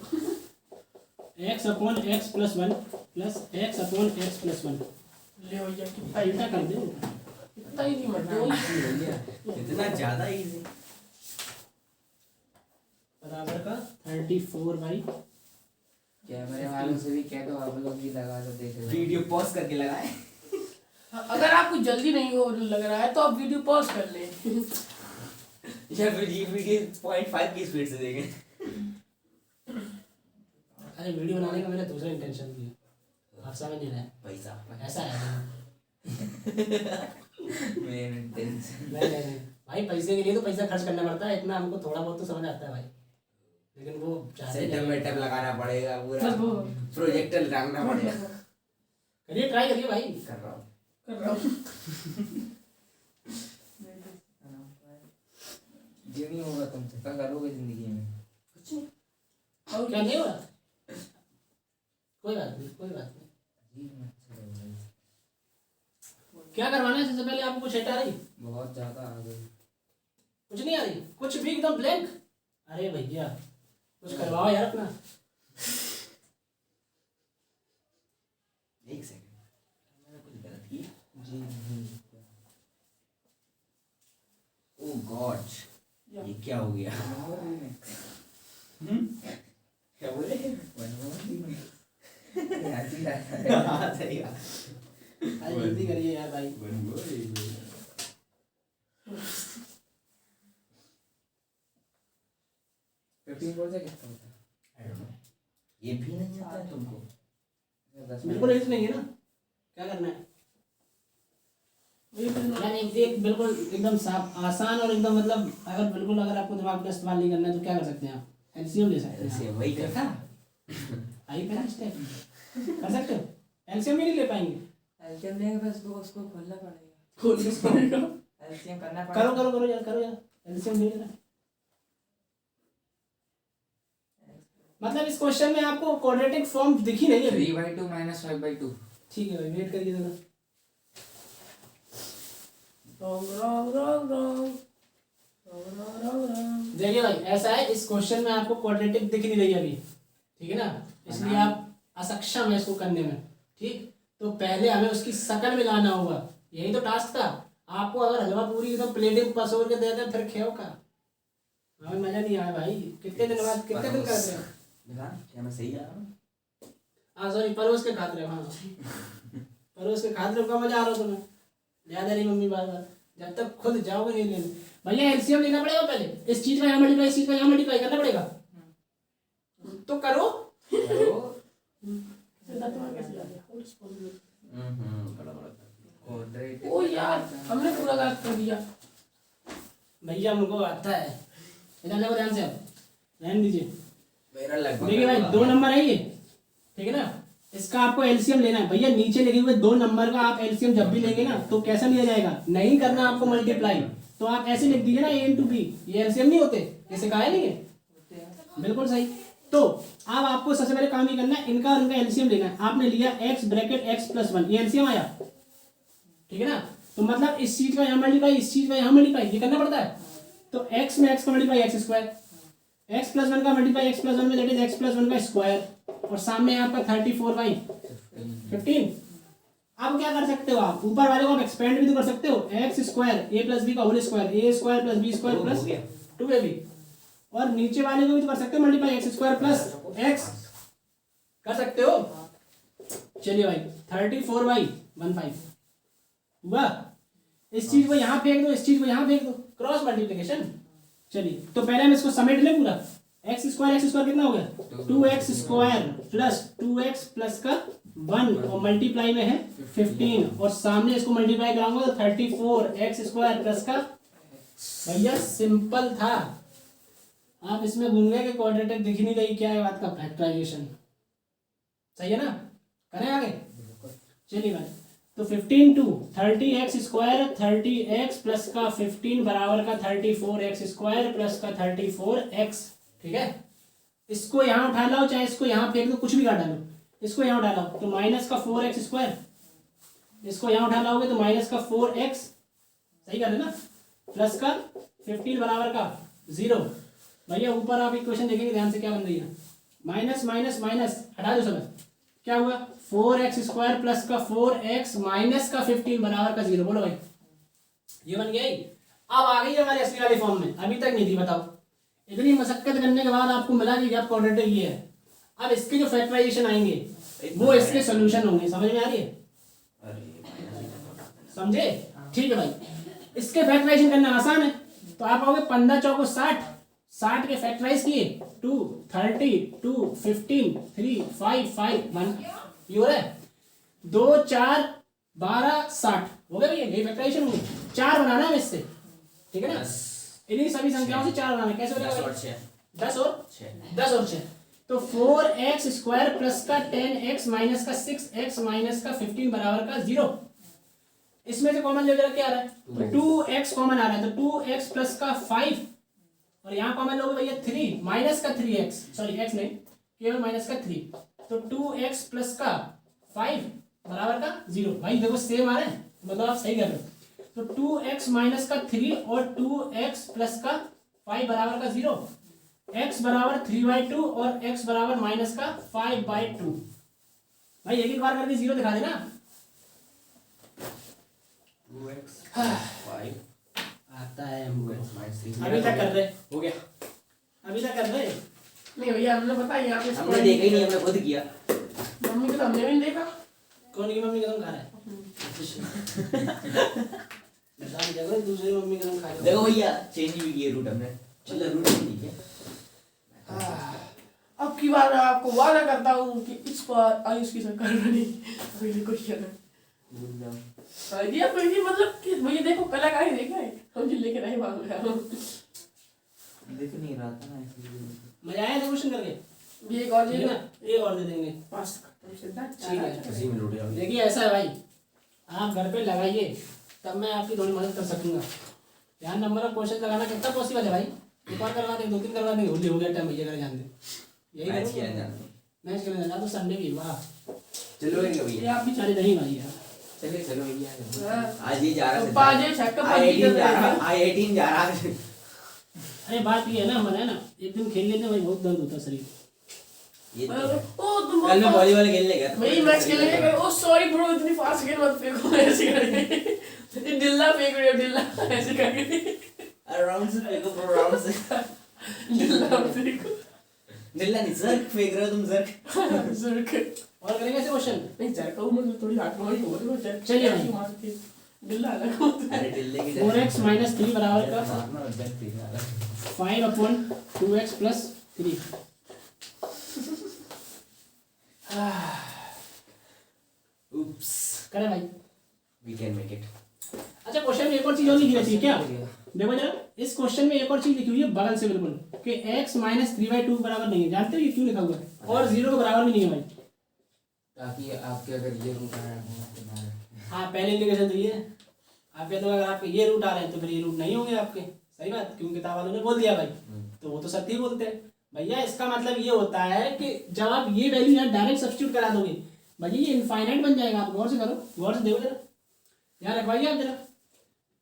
x upon x plus 1 plus x upon x plus 1 ले भैया कितना इतना कर दो, इतना ही नहीं मत दो। इतना ज्यादा इजी। बराबर का 34 भाई कैमरे वालों से भी कह दो, आप लोग भी लगा दो, देख लो। वीडियो पॉज करके लगाए। अगर आपको जल्दी नहीं हो लग रहा है तो आप वीडियो पॉज कर लें। या फिर ये वीडियो 0.5 की स्पीड से देखें। अरे वीडियो बनाने का मेरा दूसरा इंटेंशन भी है, आप समझ नहीं रहे पैसा। ऐसा है। Main tension. नहीं भाई, पैसे के लिए तो पैसा खर्च करना पड़ता है, इतना हमको थोड़ा बहुत तो समझ आता है भाई, लेकिन वो चाहते सेटअप नहीं। वेटअप लगाना पड़ेगा, पूरा बस वो प्रोजेक्टर लगाना पड़ेगा। करिए, ट्राई करिए भाई। कर रहा हूँ। कर रहा हूँ। ये नहीं होगा तुमसे, क्या करोगे जिंदगी में? कुछ नहीं। और क्या नहीं हुआ? कोई बात नहीं, कोई बात नहीं। अजीब मच्छर है भाई। क्या करवाना है सबसे पहले? आपको कुछ हिट आ रही? बहुत ज्यादा आ गई। कुछ नहीं आ रही? कुछ भी एकदम ब्लैंक? अरे भैया कुछ करवाओ यार अपना। एक सेकंड, मैंने कुछ गलत किया? जी नहीं। ओह गॉड, ये क्या हो गया? क्या बोले? हाँ, सही बात। अरे जल्दी करिए यार भाई। कितना होता है? ये भी नहीं आता है तुमको? 10 बिल्कुल ऐसे नहीं है ना? क्या करना है? यानी एक बिल्कुल एकदम साफ आसान और एकदम मतलब अगर आपको दिमाग का इस्तेमाल नहीं करना है तो क्या कर सकते हैं आप? एलसीएम ले सकते ऐसे हैं। वही देखा? आई पहला स्टेप कर सकते हो। एलसीएम भी नहीं ले पाएंगे। एलसीएम लेंगे बस उसको खोलना पड़ेगा। खोल पड़ेगा। एलसीएम करना पड़ेगा। करो यार एलसीएम ले लेना। मतलब इस क्वेश्चन में आपको क्वाड्रेटिक फॉर्म दिखी नहीं है? 3/2 - 5/2। ठीक है भाई, वेट करिए जरा। देखिए भाई ऐसा है, इस क्वेश्चन में आपको क्वाड्रेटिक दिख नहीं रही अभी, ठीक है ना, इसलिए आप असक्षम है इसको करने में। ठीक, तो पहले हमें उसकी शकल में लाना होगा, यही तो टास्क था। आपको अगर हलवा पूरी एकदम प्लेटिंग पसोर के दे दे फिर खेओ का, हमें मजा नहीं आया भाई। कितने दिन बाद, कितने दिन कर रहे हो? क्या मैं सही जा रहा हूँ? हाँ सॉरी, परोस के खाते रहे हो। हाँ परोस के खाते रहो का मजा आ रहा हो तुम्हें, याद आ रही मम्मी बार बार। जब तक खुद जाओगे नहीं लेने। भैया एलसीएम लेना पड़ेगा पहले, इस चीज का यहाँ मल्टीप्लाई, इस चीज का यहाँ मल्टीप्लाई करना पड़ेगा। तो करो। ओ यार हमने पूरा गायब कर दिया। भैया हमको आता है, इधर देखो ध्यान से, आप रहने दीजिए। मेरा लगभग देखिए भाई 2 नंबर है ये, ठीक है ना, इसका आपको एलसीएम लेना है। भैया नीचे लिखे हुए 2 नंबर का आप एलसीएम जब भी लेंगे ना तो कैसा लिया जाएगा, नहीं करना आपको मल्टीप्लाई, तो आप ऐसे लिख दीजिए ना a into b, ये एलसीएम नहीं होते, ये सिखाया नहीं है, बिल्कुल सही। तो अब आपको सबसे पहले काम ही करना है, इनका और इनका एलसीएम लेना है। आपने लिया x ब्रैकेट x + 1, ये एलसीएम आया, ठीक है ना। तो मतलब इस चीज का यहाँ मल्टीप्लाई, इस चीज का यहाँ मल्टीप्लाई, ये करना पड़ता है। तो x में x का मल्टीप्लाई x स्क्वायर, x + 1 का मल्टीप्लाई x + 1 में, दैट इज x + 1 का स्क्वायर, और सामने आपका 34/15। अब क्या कर सकते हो आप, ऊपर वाले को आप एक्सपेंड भी तो कर सकते हो, x स्क्वायर a + b का whole square, a square + b square + 2ab, और नीचे वाले को भी तो कर सकते हो मल्टीप्लाई, x स्क्वायर + x कर सकते हो। चलिए भाई 34/15 हुआ। इस चीज को यहाँ फेंक दो, इस चीज को यहाँ फेंक दो, क्रॉस मल्टीप्लिकेशन। चलिए तो पहले हम इसको समेट लें पूरा, x स्क्वायर कितना हो गया, 2x स्क्वायर + 2x + का 1 और मल्टीप्लाई में है 15, और सामने इसको मल्टीप्लाई कराऊंगा तो 34x स्क्वायर + का, भैया सिंपल था। आप इसमें भूल गए कि क्वाड्रेटिक दिख नहीं रही, क्या है बात का, फैक्टराइजेशन। सही है ना, करें आगे। चलिए भाई, तो 15 2 30x स्क्वायर, 30x + का 15 बराबर का 34x स्क्वायर + का 34x, ठीक है। इसको यहाँ उठा लाओ, चाहे इसको यहाँ फेंक दो, कुछ भी काट डालो, इसको यहाँ उठा लाओ तो -4x स्क्वायर, इसको यहाँ उठा लाओगे तो -4x, सही कर रहे ना, प्लस का 15 बराबर का 0। भैया ऊपर आप इक्वेशन देखेंगे ध्यान से, क्या बन रही है, माइनस माइनस माइनस हटा दो सब, क्या हुआ 4x स्क्वायर + का 4x माइनस का 15 बराबर का 0। बोलो भाई ये बन गया ही। अब आ गई हमारे असली वाली फॉर्म में, अभी तक नहीं थी। बताओ इतनी मशक्कत करने के बाद आपको मिला कि गैप क्वाड्रेटिक ये है। अब इसके जो फैक्टराइजेशन आएंगे वो इसके सॉल्यूशन होंगे, समझ में आ रही है, समझे? ठीक है भाई, इसके फैक्टराइजेशन करना आसान है। तो आप आओगे 15 चौको 60, 60 के फैक्टराइज किए 2 30 2 15 3 5 5 1, ये हो रहा है 2 4 12 60 हो गया भैया, ये फैक्टराइजेशन होंगे। 4 बनाना है इससे, ठीक है ना, इन्हीं सभी संख्याओं से 4 बनाना है। कैसे बनेगा, 10 और 6, तो 4x स्क्वायर + का 10x माइनस का 6x माइनस का 15 बराबर का 0। इसमें से कॉमन ले जरा, क्या आ रहा है, 2x कॉमन आ रहा है, तो 2x + का 5 और यहाँ कॉमन लोगे भैया 3 माइनस का 3x, सॉरी x नहीं, केवल माइनस का 3, तो 2x प्लस का 5 बराबर का 0। भाई देखो सेम आ रहे हैं, मतलब आप सही कर रहे हो। तो 2x माइनस का 3 और 2x प्लस का 5 बराबर का 0, x बराबर 3/2 और x बराबर माइनस का 5/2। भाई एक बार करके 0 दिखा देना। 2x 5 आता है हमको। 2x अभी तक कर रहे, हो गया। अभी तक कर रहे। नहीं भैया हमने पता है यहाँ पे हमने देखा ही नहीं, हमने खुद किया। मम्मी को तो हमने भी नहीं देखा। कौन की मम्मी कसम खा रहा है? बताओ देखो दूसरी मम्मी कसम खा रही है। देखो भैया चेंज भी किया रूट हमने। चलो रूट नहीं है। अब की बार मैं आपको वादा करता हूँ कि इस बार आयुष की सरकार बनी। अगली क्वेश्चन है आइडिया कोई नहीं, मतलब कि भैया देखो कलाकारी देखा है हम जो लेके नहीं भाग रहा हूँ। दिख नहीं रहा था ना इसलिए। मजा आया था क्वेश्चन करके? ये एक और ठीक दे है ना, ना, एक और दे देंगे। पास खत्म सीधा ठीक है। उसी में लूट जाओ। देखिए ऐसा है भाई, आप घर पे लगाइए तब मैं आपकी थोड़ी मदद कर सकूंगा। यहाँ नंबर ऑफ क्वेश्चन लगाना कितना पॉसिबल है भाई? एक बार करवा देंगे, 2-3 करवा देंगे, होली हो गया टाइम भैया करे जान दे। यही मैच करूँगा। किया जाना। मैच खेलने जाना तो संडे भी। वाह चलो भैया। ये आप भी चाहे नहीं भाई यार। चलिए चलो भैया। आज ये जा रहा है। बाजे छक्का I18 जा रहा है। I18 जा रहा है। अरे बात ये है ना, मन है ना, एक दिन खेल लेते हैं भाई, बहुत दर्द होता है शरीर। ये तो है। ओ तुम कल मैं वॉलीबॉल खेलने गया था। वही मैच खेलने गए। ओ सॉरी ब्रो, इतनी फास्ट गेम मत फेंको ऐसे करके। ये डिल्ला फेंक रहे हो, डिल्ला ऐसे करके। अराउंड से फेंको ब्रो, अराउंड से। डिल्ला फेंको। डिल्ला नहीं, जर्क फेंक रहे हो तुम, जर्क। जर्क। और करेंगे ऐसे क्वेश्चन? नहीं जर्क को मतलब थोड़ी हाथ में हो रही है। चलिए भाई। मार के डिल्ला अलग होता है। अरे डिल्ले की 4x माइनस 3 बराबर का मारना और जग दिख रहा है। 5/2x plus 3। Oops. करे भाई। We can make it. अच्छा क्वेश्चन में एक और चीज और लिखी रहती है क्या? देखो जरा, इस क्वेश्चन में एक और चीज लिखी हुई है बगल से बिल्कुल कि x माइनस 3/2 बराबर नहीं है। जानते हो ये क्यों लिखा हुआ है? और 0 के बराबर भी नहीं है भाई। ताकि आपके अगर ये रूट आ रहा है तो ना रखें। हाँ पहले इंडिकेशन तो ये है आपके, तो अगर आपके ये रूट आ रहे हैं तो फिर ये रूट नहीं होंगे आपके। सही बात, क्योंकि किताब वालों ने बोल दिया भाई, तो वो तो सत्य ही बोलते हैं भैया। इसका मतलब ये होता है कि जब आप ये वैल्यू यहाँ डायरेक्ट सब्स्टिट्यूट करा दोगे भैया, ये इनफाइनाइट बन जाएगा। आप गौर से करो, गौर से देखो जरा, यहाँ रखवाइए आप जरा।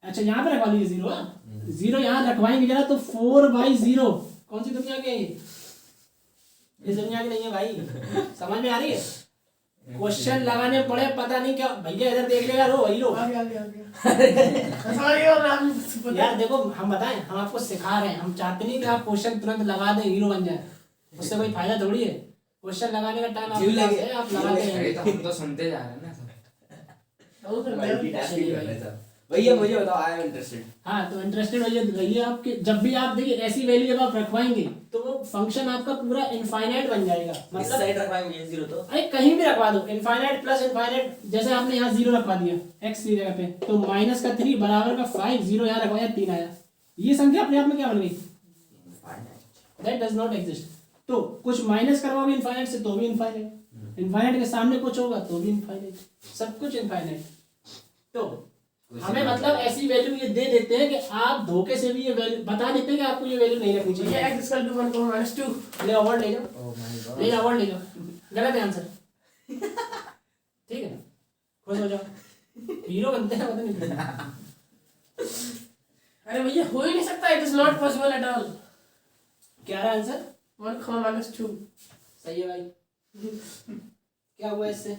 अच्छा यहाँ पे रखवा लीजिए 0। 0 यहाँ रखवाएंगे जरा तो 4/0 कौन सी दुनिया के है ये? इस दुनिया की नहीं है भाई। समझ में आ रही है? क्वेश्चन लगाने पड़े पता नहीं क्या भैया, इधर देख लेगा रो वही रो। आ गया सॉरी और नाम यार देखो हम बताएं, हम आपको सिखा रहे हैं, हम चाहते नहीं कि आप क्वेश्चन तुरंत लगा दें हीरो बन जाए, उससे कोई फायदा थोड़ी है। क्वेश्चन लगाने का टाइम आपके पास है, आप लगाते अरे हैं। तो हम तो सुनते जा रहे हैं ना सब। Multitasking कर रहे सब। भैया मुझे बताओ, आई एम इंटरेस्टेड। हाँ तो इंटरेस्टेड रहिए आपके। जब भी आप देखिए ऐसी वैल्यू जब आप रखवाएंगे तो वो फंक्शन आपका पूरा इनफाइनाइट बन जाएगा। इस मतलब साइड रखवाएंगे ये 0 तो। अरे कहीं भी रखवा दो, इनफाइनाइट प्लस इनफाइनाइट। जैसे आपने यहाँ 0 रखवा दिया x की जगह पे, तो माइनस का 3 बराबर का 5, 0 यहाँ रखवाया 3 आया। ये संख्या अपने आप में क्या बन गई? That does not exist. तो कुछ माइनस करवाओगे इनफाइनाइट से तो भी इनफाइनाइट, इनफाइनाइट के सामने कुछ होगा तो भी इनफाइनाइट, सब कुछ इनफाइनाइट। तो हमें मतलब ऐसी वैल्यू ये दे देते हैं कि आप धोखे से भी ये वैल्यू बता देते हैं कि आपको ये वैल्यू नहीं रखनी चाहिए। x = 1, -2 ले अवार्ड ले जाओ, ओह माय गॉड। ले अवार्ड ले जाओ। गलत है आंसर। ठीक है, खुश हो जाओ, हीरो बनते हैं। पता नहीं अरे भैया हो ही नहीं सकता, it is not possible at all. क्या रहा आंसर? 1, -2 सही है भाई। क्या हुआ इससे?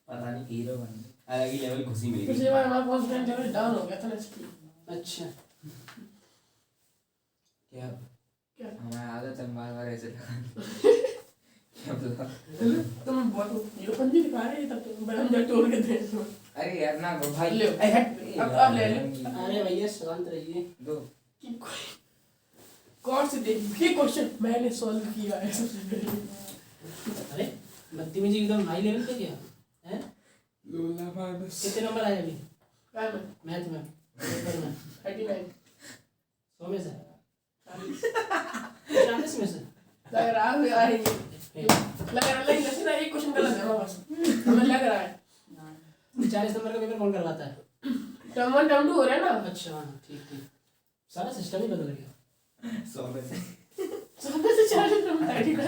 पता नहीं, हीरो बन गए। अलग ही लेवल खुशी मिली। पिछली बार हमारा कॉन्फिडेंस लेवल डाउन हो गया था ना इसलिए। अच्छा क्या क्या हमारी आदत है बार-बार ऐसे लगाने। क्या पता। तुम बहुत हीरो पंजी दिखा रहे हैं, तब तो हम जब तोड़ के थे। अरे यार ना भाई ले अब ले लो। अरे भैया शांत रहिए। दो कि कौन से देख ये क्वेश्चन मैंने सॉल्व किया है सबसे पहले। अरे बदतमीजी एकदम हाई लेवल पे क्या है? कितने नंबर आए अभी काय में मैथ में, पेपर में? 39 100 में से 40 में से लग रहा है आएंगे। लग रहा है लेकिन ना एक क्वेश्चन गलत है बस, हमें लग रहा है। 40 नंबर का पेपर कौन करवाता है? टर्म 1 टर्म 2 हो रहा है ना। अच्छा हाँ ठीक ठीक, सारा सिस्टम ही बदल गया। 100 में से समय से 40 में 39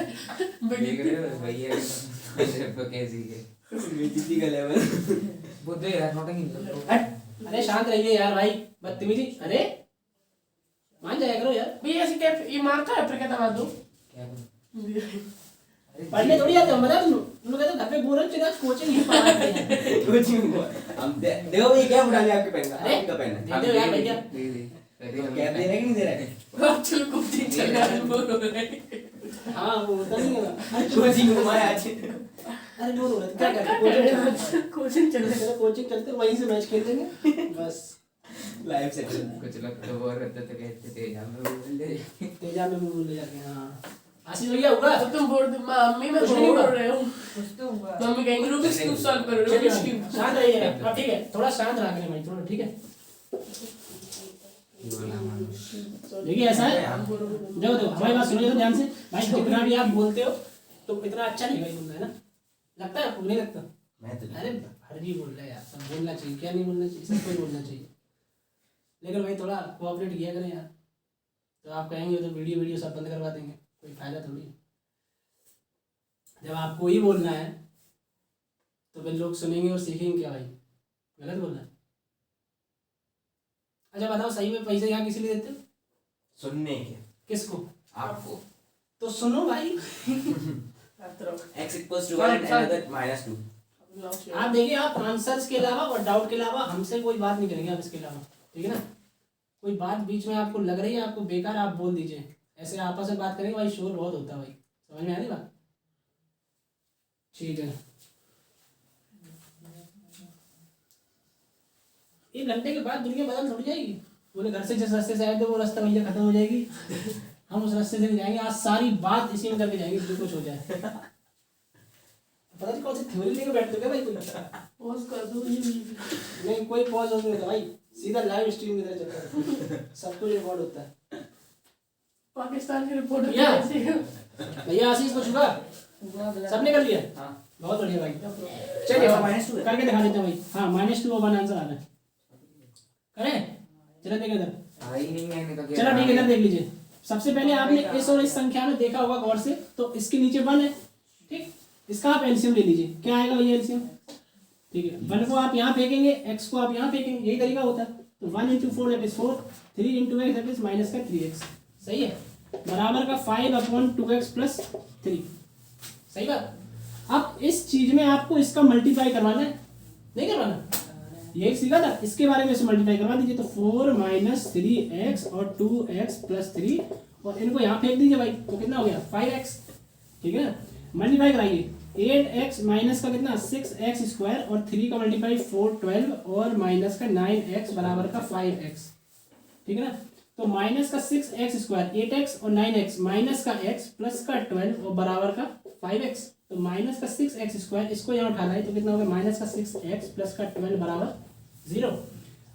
देख रहे हो भैया को कैसी है बेइज्जती का लेवल। वो दे यार नोटिंग अरे शांत रहिए यार भाई, बदतमीजी। अरे मान जाया करो यार। भैया ऐसे क्या ये मारता है फिर क्या दबा दो क्या करूं? पढ़ने थोड़ी आते हो, मतलब तुम लोग कहते घर पे बोल रहे हो कोचिंग ही पढ़ाते हैं। कोचिंग हम देखो ये क्या उठा लिया आपके पेन का? अरे आपका पेन है। दे दो यार भैया। क्या दे रहे कि नहीं दे रहे? अब चल कोचिंग चल रहा है बोल रहे हैं। हाँ वो होता नहीं है। कोचिंग घुमाया आज। अरे बोल रहे क्या करें, कोचिंग चल रहा है। कोचिंग चलते वहीं से मैच खेल लेंगे बस। Live set. कुछ लोग तो बोल रहे थे तो कहते थे हम बोल दे तेजा में बोल ले जाके। हाँ आशीष भैया होगा। तो तुम बोल दो मम्मी मैं कुछ नहीं बोल हुआ। रहे हो कुछ तो हुआ। मम्मी कहेंगे रूबिक्स क्यूब सॉल्व करो रूबिक्स चलिए क्यूब शांत रहिए अब ठीक है, थोड़ा शांत रहा करें भाई थोड़ा, ठीक है। देखिए ऐसा है, देखो देखो हमारी बात सुनिए तो ध्यान से भाई, जितना भी आप बोलते हो तो इतना अच्छा नहीं भाई बोलना है ना, लगता है आपको नहीं लगता? मैं तो अरे हर जी बोल रहा है यार, सब बोलना चाहिए, क्या नहीं बोलना चाहिए, सबको ही बोलना चाहिए, लेकिन भाई थोड़ा कोऑपरेट किया करें यार। तो आप कहेंगे तो वीडियो सब बंद करवा देंगे, कोई फायदा थोड़ी है। जब आपको ही बोलना है तो फिर लोग सुनेंगे और सीखेंगे क्या भाई? गलत बोलना है। अच्छा बताओ, सही में पैसे यहाँ किसी लिए देते हो? सुनने के किसको? आपको। तो सुनो भाई। x equals to 1 and another minus 2। आप देखिए, आप आंसर्स के अलावा और डाउट के अलावा हमसे कोई बात नहीं करेंगे आप इसके अलावा, ठीक है ना? कोई बात बीच में आपको लग रही है आपको बेकार, आप बोल दीजिए। ऐसे आपस में बात करेंगे भाई, शोर बहुत होता है भाई, समझ में आ रही बात? ठीक है, 1 घंटे के बाद दुनिया बदल थोड़ी जाएगी। बोले घर से जिस रास्ते से आए थे वो रास्ता भैया खत्म हो जाएगी, हम उस रास्ते से नहीं जाएंगे। आज सारी बात इसी में करके जाएंगे जो कुछ हो जाए। पता नहीं कौन सी थ्योरी लेके बैठते क्या भाई? कोई पॉज कर दो ये नहीं, कोई पॉज नहीं होता भाई, सीधा लाइव स्ट्रीम की तरह चलता है, सब कुछ रिकॉर्ड होता है। पाकिस्तान के रिपोर्टर भैया कैसे हैं? भैया आशीष को छुआ सबने कर लिया? हाँ। बहुत बढ़िया भाई, चलिए -2 है। करके दिखा देते हैं भाई। हाँ -2 और 1 आंसर आ रहा है, करें? चलो देख इधर, आई नहीं है तो चलो ठीक है इधर देख लीजिए। सबसे पहले आपने इस और इस संख्या में देखा होगा गौर से, तो इसके नीचे 1 है, ठीक? इसका आप एलसीएम ले लीजिए, क्या आएगा भैया एलसीएम? ठीक है, 1 को आप यहाँ फेंकेंगे, x को आप यहाँ फेंकेंगे, यही तरीका होता है। तो 1 × 4 that is 4, 3 × x that is minus का 3x, सही है, बराबर का 5/2x + 3, सही बात। अब इस चीज में आपको इसका मल्टीप्लाई करवाना है, नहीं करवाना? यही सीखा था, इसके बारे में इसे मल्टीप्लाई करवा दीजिए। तो 4 - 3x और 2x + 3, और इनको यहाँ फेंक दीजिए भाई, तो कितना हो गया? 5x, ठीक है ना? मल्टीप्लाई कराइए, 8x माइनस का कितना? 6x² और 3 का मल्टीप्लाई 4 12 और माइनस का 9x बराबर का 5x, ठीक है ना? तो माइनस का 6x², 8x और 9x, माइनस का x प्लस का 12 और बराबर का 5x। तो माइनस का 6x², इसको यहाँ उठाना है तो कितना होगा? माइनस का 6x प्लस का 12 बराबर 0।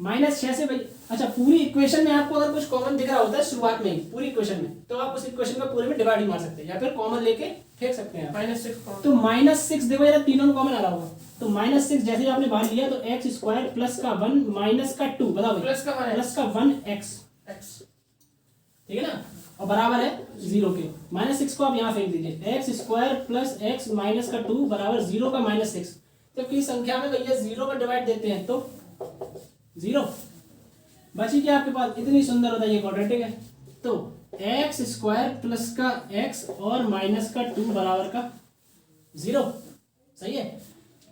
-6 से भाई, अच्छा पूरी इक्वेशन में आपको अगर कुछ कॉमन दिख रहा होता है शुरुआत में ही पूरी इक्वेशन में, तो आप उस इक्वेशन का पूरे में डिवाइड ही मार सकते हैं या फिर कॉमन लेके फेंक सकते हैं। -6 तो -6 देखो यार, तीनों में कॉमन आ रहा होगा, तो -6 जैसे ही आपने बाहर लिया तो x² प्लस का 1 माइनस का 2, बताओ प्लस का 1 प्लस का 1x, ठीक है ना? और बराबर है 0 के। -6 को आप यहाँ फेंक दीजिए, x² प्लस x माइनस का 2 बराबर 0 का -6। जबकि संख्या में भैया 0 का डिवाइड देते हैं तो 0 बची क्या आपके पास? इतनी सुंदर होता है ये क्वाड्रेटिक है। तो x² प्लस का x और माइनस का 2 बराबर का 0, सही है।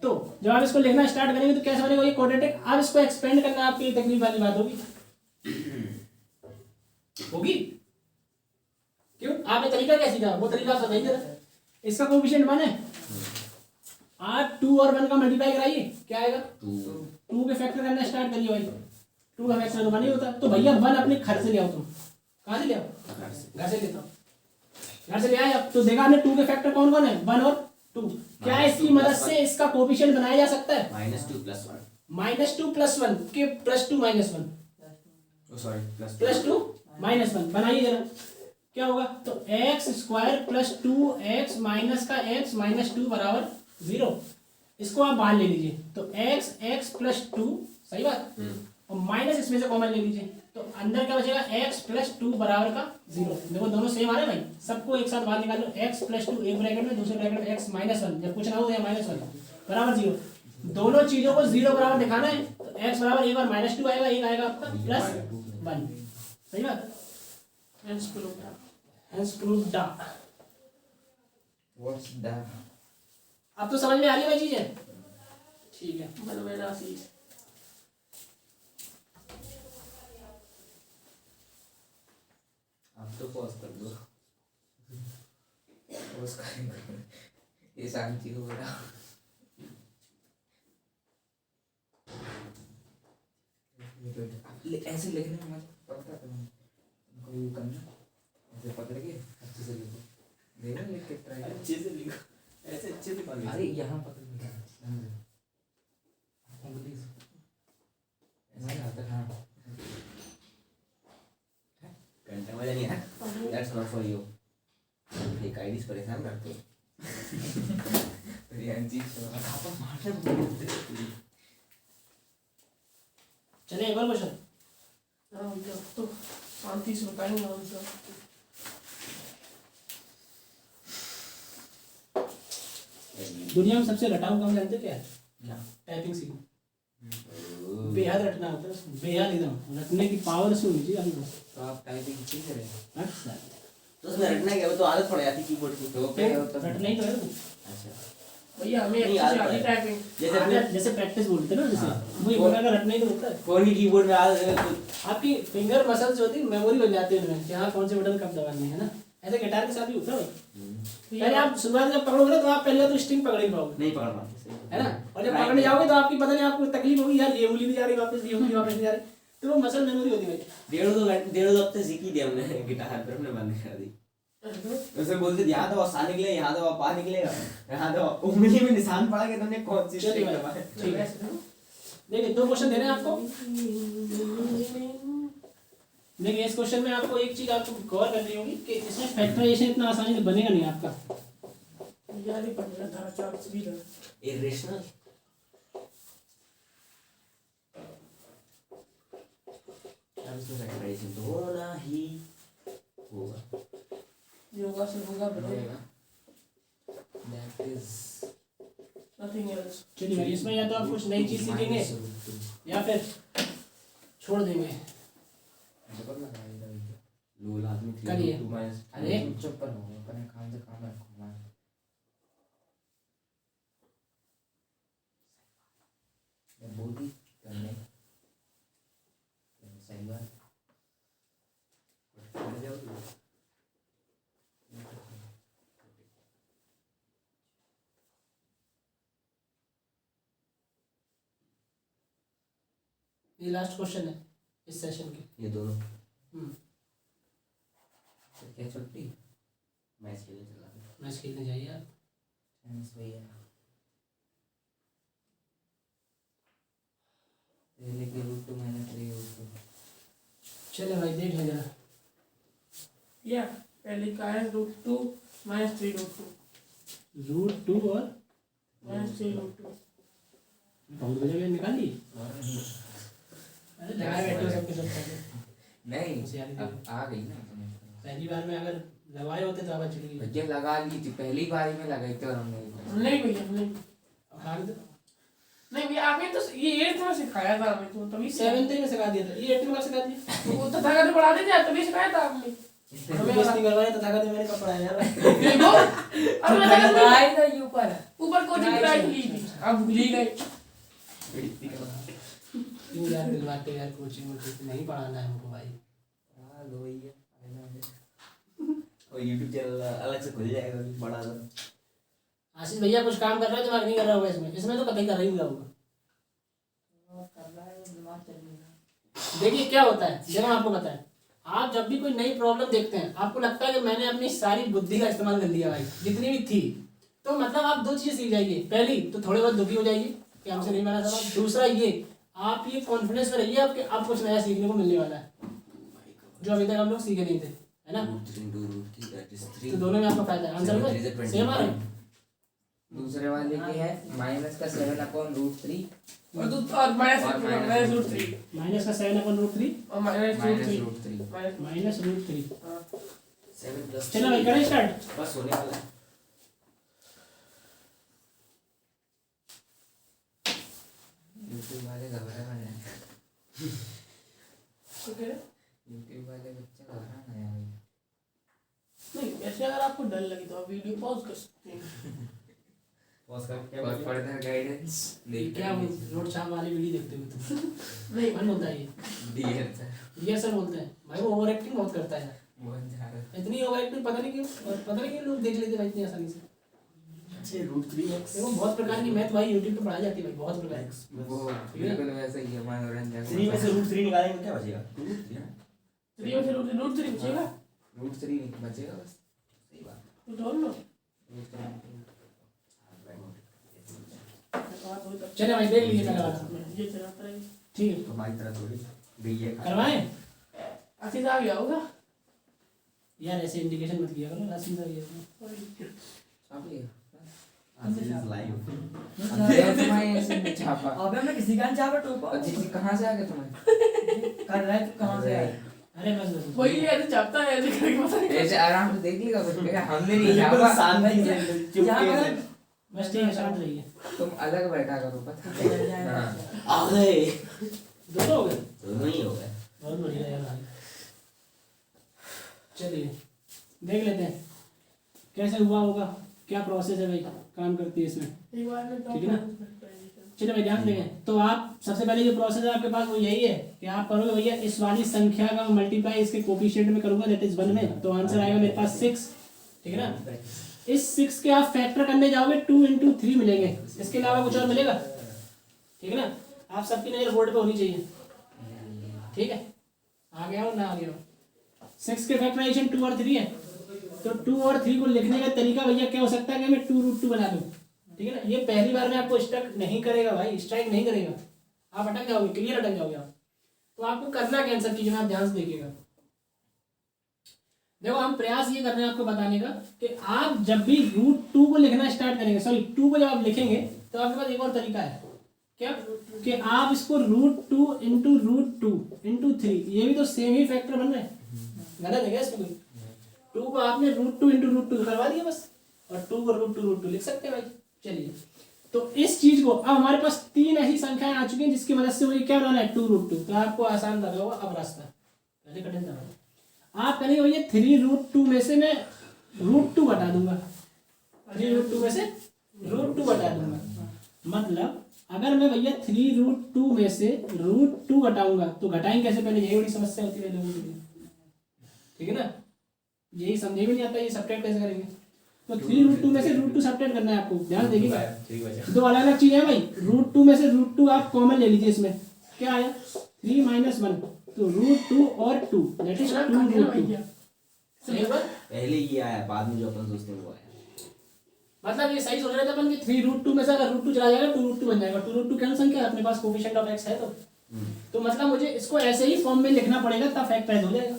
तो जब आप इसको लिखना स्टार्ट करेंगे तो कैसे बनेगा ये क्वाड्रेटिक? आप इसको एक्सपेंड करना आपके लिए तकलीफ वाली बात होगी। क्यों? आपने तरीका क्या सीखा? वो तरीका आप बताइए जरा। इसका कोएफिशिएंट 1 है, आप 2 और 1 का मल्टीप्लाई कराइए, क्या आएगा? 2 के फैक्टर करना स्टार्ट करिए भाई, 2 का फैक्टर तो 1 ही होता। तो भैया 1 अपने घर से ले आओ, तुम कहाँ से ले आओ? घर से लेता हूँ, घर से ले आए। अब तो देखा आपने 2 के फैक्टर कौन कौन है? 1 और 2। क्या इसकी मदद से इसका कोएफिशिएंट बनाया जा सकता है? -2 + 1, -2 + 1 के +2 - 1, +2 - 1 बनाइए जरा, क्या होगा? तो x² प्लस 2x माइनस का x माइनस 2 बराबर 0। इसको आप बाहर ले लीजिए, तो x प्लस 2, सही बात, और माइनस इसमें से कॉमन ले लीजिए, तो अंदर क्या बचेगा x प्लस 2 बराबर का 0। देखो दोनों सेम आ रहे हैं भाई, सबको एक साथ बाहर निकाल लो। x प्लस 2 एक ब्रैकेट में, दूसरे ब्रैकेट में x माइनस 1, जब कुछ ना हो या माइनस 1 बराबर 0। दोनों चीजों को 0 बराबर दिखाना है तो x बराबर एक बार माइनस 2 आएगा, एक आएगा आपका प्लस 1। सही बात। Hence proved. Hence proved दा। What's that? अब तो समझ में आ रही है भाई चीजें। ठीक है, बनवेना सी आप तो पॉज कर दो। पॉज करेंगे ये शांति हो रहा। ऐसे लिखने में मत पड़ता है, उनको ये करना ऐसे पकड़ के अच्छे से लिखो। देखो लिख के ट्राई करो। अच्छे से लिखो, ऐसे अच्छे से कौन अरे यहाँ पकड़ के उंगली से ऐसे आता हाँ। घंटा मजा नहीं आया। That's not for you. एक आईडीज परेशान करते हो। रियांची आप मारने बोलते चलिए एक और क्वेश्चन। हाँ भैया तो शांति से बताएंगे आंसर। दुनिया में सबसे रटाऊ काम जानते हो क्या है? क्या? टाइपिंग सीखना। बेहद रटना होता है उसमें, बेहद एकदम रटने की पावर से होनी चाहिए आपको। तो आप टाइपिंग सीख रहे हैं? अच्छा, तो उसमें रटना क्या, वो तो आदत पड़ जाती कीबोर्ड की। तो क्या रटना ही तो है वो। अच्छा भैया हमें नहीं, अच्छी याद आती है। टाइपिंग। जैसे अपने जैसे प्रैक्टिस बोलते हैं ना, जैसे हाँ। वही बोला का रटना ही तो होता है। फोन की कीबोर्ड में आदत है तो आपकी फिंगर मसल्स होती है, मेमोरी बन जाती है उनमें कि हाँ कौन से बटन कब दबानी है ना। ऐसे गिटार के साथ भी होता है भाई। पहले आप शुरुआत जब पकड़ोगे ना तो आप पहले तो स्ट्रिंग पकड़ ही पाओगे, नहीं पकड़ पाते सही है ना। और जब पकड़ने जाओगे तो आपकी पता नहीं आपको तकलीफ होगी, यार ये उंगली नहीं जा रही वापस, ये उंगली वापस नहीं जा रही। तो वो मसल मेमोरी होती है भाई। डेढ़ दो हफ्ते सीखी थी हमने गिटार, पर हमने बंद कर दी। उसमें बोलते थे यहाँ दबाओ सा निकले, यहाँ दबाओ पा निकलेगा, यहाँ दबाओ उंगली में निशान पड़ा के तुमने कौन सी चलिए स्ट्रिंग भाई, दबाई। ठीक है। देखिए 2 क्वेश्चन दे रहे हैं आपको। देखिए इस क्वेश्चन में आपको एक चीज आपको कवर करनी होगी कि इसमें फैक्टराइजेशन इतना आसानी से बनेगा नहीं आपका। यार ये बन रहा था चार्ट भी था। इरेशनल अब इसमें फैक्टराइजेशन तो होना ही होगा। योगा से होगा bro, That is nothing else. चलिए भाई, इसमें या तो आप कुछ नई चीज सीखेंगे या फिर छोड़ देंगे। जबर लगाएगा ये। लोल आदमी करिए। 2 माइनस अरे चुप पर हो, अपने काम से काम रखो। मैं बहुत ही करने सही बात। ये लास्ट क्वेश्चन है इस सेशन के। ये दोनों क्या छुट्टी मैच खेलने चला गया। मैच खेलने जाइए आप। थैंक्स भैया। पहले के रूट तो मैंने प्ले उसको चले भाई देख लें जरा। या पहले का है √2 - 3 √2 √2 और -3 √2। बहुत बजे निकाल ली। अरे लगाए बैठे हो सबके सब पहले। नहीं होशियारी अब देखो। आ गई ना। पहली बार में अगर लगाए होते तो आवाज चली गई। भैया लगा ली थी पहली बार में लगाई थी और हमने नहीं भैया नहीं, अब भाग दो। नहीं भैया आपने तो ये 8th में सिखाया था हमें, तो तभी 7th में सिखा दिया था, ये 8th में सिखा दिया। तो वो तथागत पढ़ा देते हैं, तभी सिखाया था आपने। हमें बेइज्जती करवाए तथागत मैंने कब पढ़ाया यार। देखो अब मैं तथागत में लगाई तो ऊपर ऊपर कोचिंग क्लास ली थी, अब भूल ही गए। क्यों यार दिलवाते यार, कोचिंग नहीं पढ़ाना है हमको भाई। आ लो भैया और YouTube चैनल अलग से खुल जाएगा बड़ा सा। आशीष भैया कुछ काम कर रहा है, दिमाग नहीं कर रहा होगा इसमें। इसमें तो कतई कर रही होगा। कर रहा है दिमाग चलेगा। देखिए क्या होता है, जब हम आपको बताएं, आप जब भी कोई नई प्रॉब्लम देखते हैं आपको लगता है कि मैंने अपनी सारी बुद्धि का इस्तेमाल कर लिया भाई, जितनी भी थी, तो मतलब आप 2 चीजें सीख जाइए। पहली तो थोड़े बहुत दुखी हो जाइए कि हमसे नहीं बना सवाल। दूसरा ये आप ये कॉन्फिडेंस में रहिए आपके आप कुछ नया सीखने को मिलने वाला है जो अभी तक हम लोग सीखे नहीं थे, है ना। √3 √3 that is 3। तो दोनों में आपका फायदा है। आंसर में सेम आ रहा है। दूसरे वाले के है -7/√3 और माइनस √3 माइनस का 7/√3 और माइनस √3 -√3 -√3। हाँ। 7 प्लस चलो भाई करें स्टार्ट। बस होने वाला है। यूट्यूब वाले घबरा रहे हैं। तो क्या है? यूट्यूब वाले बच्चे घबरा रहे हैं भाई। नहीं ऐसे अगर आपको डर लगे तो आप वीडियो पॉज कर सकते हैं। पॉज कर क्या और बोलिए? फर्दर गाइडेंस क्या रोड शाम वाली वीडियो देखते हो तुम? नहीं मन होता है ये। डियर सर ये सर बोलते हैं भाई वो ओवर एक्टिंग बहुत करता है। बहुत ज्यादा इतनी ओवर एक्टिंग पता नहीं क्यों, और पता नहीं क्यों लोग देख लेते भाई इतनी आसानी से। अच्छे √3x देखो बहुत प्रकार की मैथ भाई यूट्यूब पे पढ़ाई जाती है भाई, बहुत प्रकार की। वो बिल्कुल वैसा ही है मनोरंजन 3 में से √3 निकालेंगे क्या बचेगा? √3 ना? 3 में से √3 बचेगा √3 बचेगा बस। सही बात तो ढोल लो। चले भाई देख लीजिए पहले वाला। ये चलाता रहे ठीक है हमारी तरह थोड़ी गई है करवाएं आशीष आ गया होगा। यार, ऐसे इंडिकेशन मत किया करो राशि का ये। आप ये लाइव तुम्हारे ऐसे में छापा अबे मैं किसी का चापा टोपा जी कहाँ से आ गए तुम्हें कर रहा है तू कहां से आया? अरे बस बस वही ऐसे जाता है ऐसे करके पता नहीं ऐसे आराम से देख लेगा कुछ कहेगा हमने नहीं बिल्कुल छापा शांति से चुपके यहाँ से पर- बस ठीक है, शांत रहिए। तुम अलग बैठा करो पता है हाँ। आ गए। दोनों हो गए, दोनों ही हो गए। बहुत बढ़िया यार भाई। चलिए देख लेते हैं कैसे हुआ होगा, क्या प्रोसेस है भाई, काम करती है इसमें। एक बार में ठीक है ना? चलिए भाई ध्यान देंगे। तो आप सबसे पहले जो प्रोसेस है आपके पास वो यही है कि आप करोगे भैया इस वाली संख्या का मल्टीप्लाई इसके कोफिशिएंट में करूंगा दैट इज 1 में, तो आंसर आएगा मेरे पास 6। ठीक है ना? इस 6 के आप फैक्टर करने जाओगे 2 × 3 मिलेंगे, इसके अलावा कुछ और मिलेगा? ठीक है ना? आप सबकी नजर बोर्ड पे होनी चाहिए। ठीक है, आ गया हो ना आ गया हो। 6 के फैक्टराइजेशन 2 और 3 है, तो 2 और 3 को लिखने का तरीका भैया क्या हो सकता है कि मैं 2√2 बना दूं। ठीक है ना? ये पहली बार में आपको स्ट्राइक नहीं करेगा भाई, स्ट्राइक नहीं करेगा, आप अटक जाओगे, क्लियर अटक जाओगे आप। तो आपको करना क्या इन सब चीजों में, आप ध्यान से देखिएगा। देखो हम प्रयास ये कर रहे हैं आपको बताने का कि आप जब भी √2 को लिखना स्टार्ट करेंगे, सॉरी 2 को जब आप लिखेंगे तो आपके पास एक और तरीका है क्या, कि आप इसको √2 × √2 × 3, ये भी तो सेम ही फैक्टर बन रहे हैं, गलत है क्या इसमें कोई? 2 को आपने √2 × √2 करवा दिया बस, और 2 को √2 लिख सकते हैं भाई। चलिए तो इस चीज को अब हमारे पास 3 ऐसी संख्याएं आ चुकी हैं जिसकी मदद से मुझे क्या बनाना है 2√2, तो आपको आसान लगा होगा अब रास्ता, पहले कठिन था। आप कहेंगे भैया 3√2 में से मैं √2 बटा दूंगा, 3√2 में से √2 बटा दूंगा। मतलब अगर मैं भैया 3√2 में से √2 घटाऊंगा तो घटाएंगे कैसे, पहले यही बड़ी समस्या होती है लोगों के लिए। ठीक है ना? यही समझे भी नहीं आता ये सब्ट्रैक्ट कैसे करेंगे। तो 3√2 में से √2 सब्ट्रैक्ट करना है आपको, ध्यान देखिएगा। दो अलग अलग चीजें हैं भाई। √2 में से √2 आप कॉमन ले लीजिए, इसमें क्या आया 3 - 1, तो √2 और 2 दैट इज 2√2। सही बात? पहले ये आया, बाद में जो अपन सोचते हैं वो आया। मतलब ये सही सोच रहे थे अपन कि 3√2 में से अगर √2 चला जाएगा 2√2 बन जाएगा। 2√2 क्या संख्या है अपने पास, कोफिशिएंट ऑफ x है, तो मतलब मुझे इसको ऐसे ही फॉर्म में लिखना पड़ेगा तब फैक्टराइज हो जाएगा।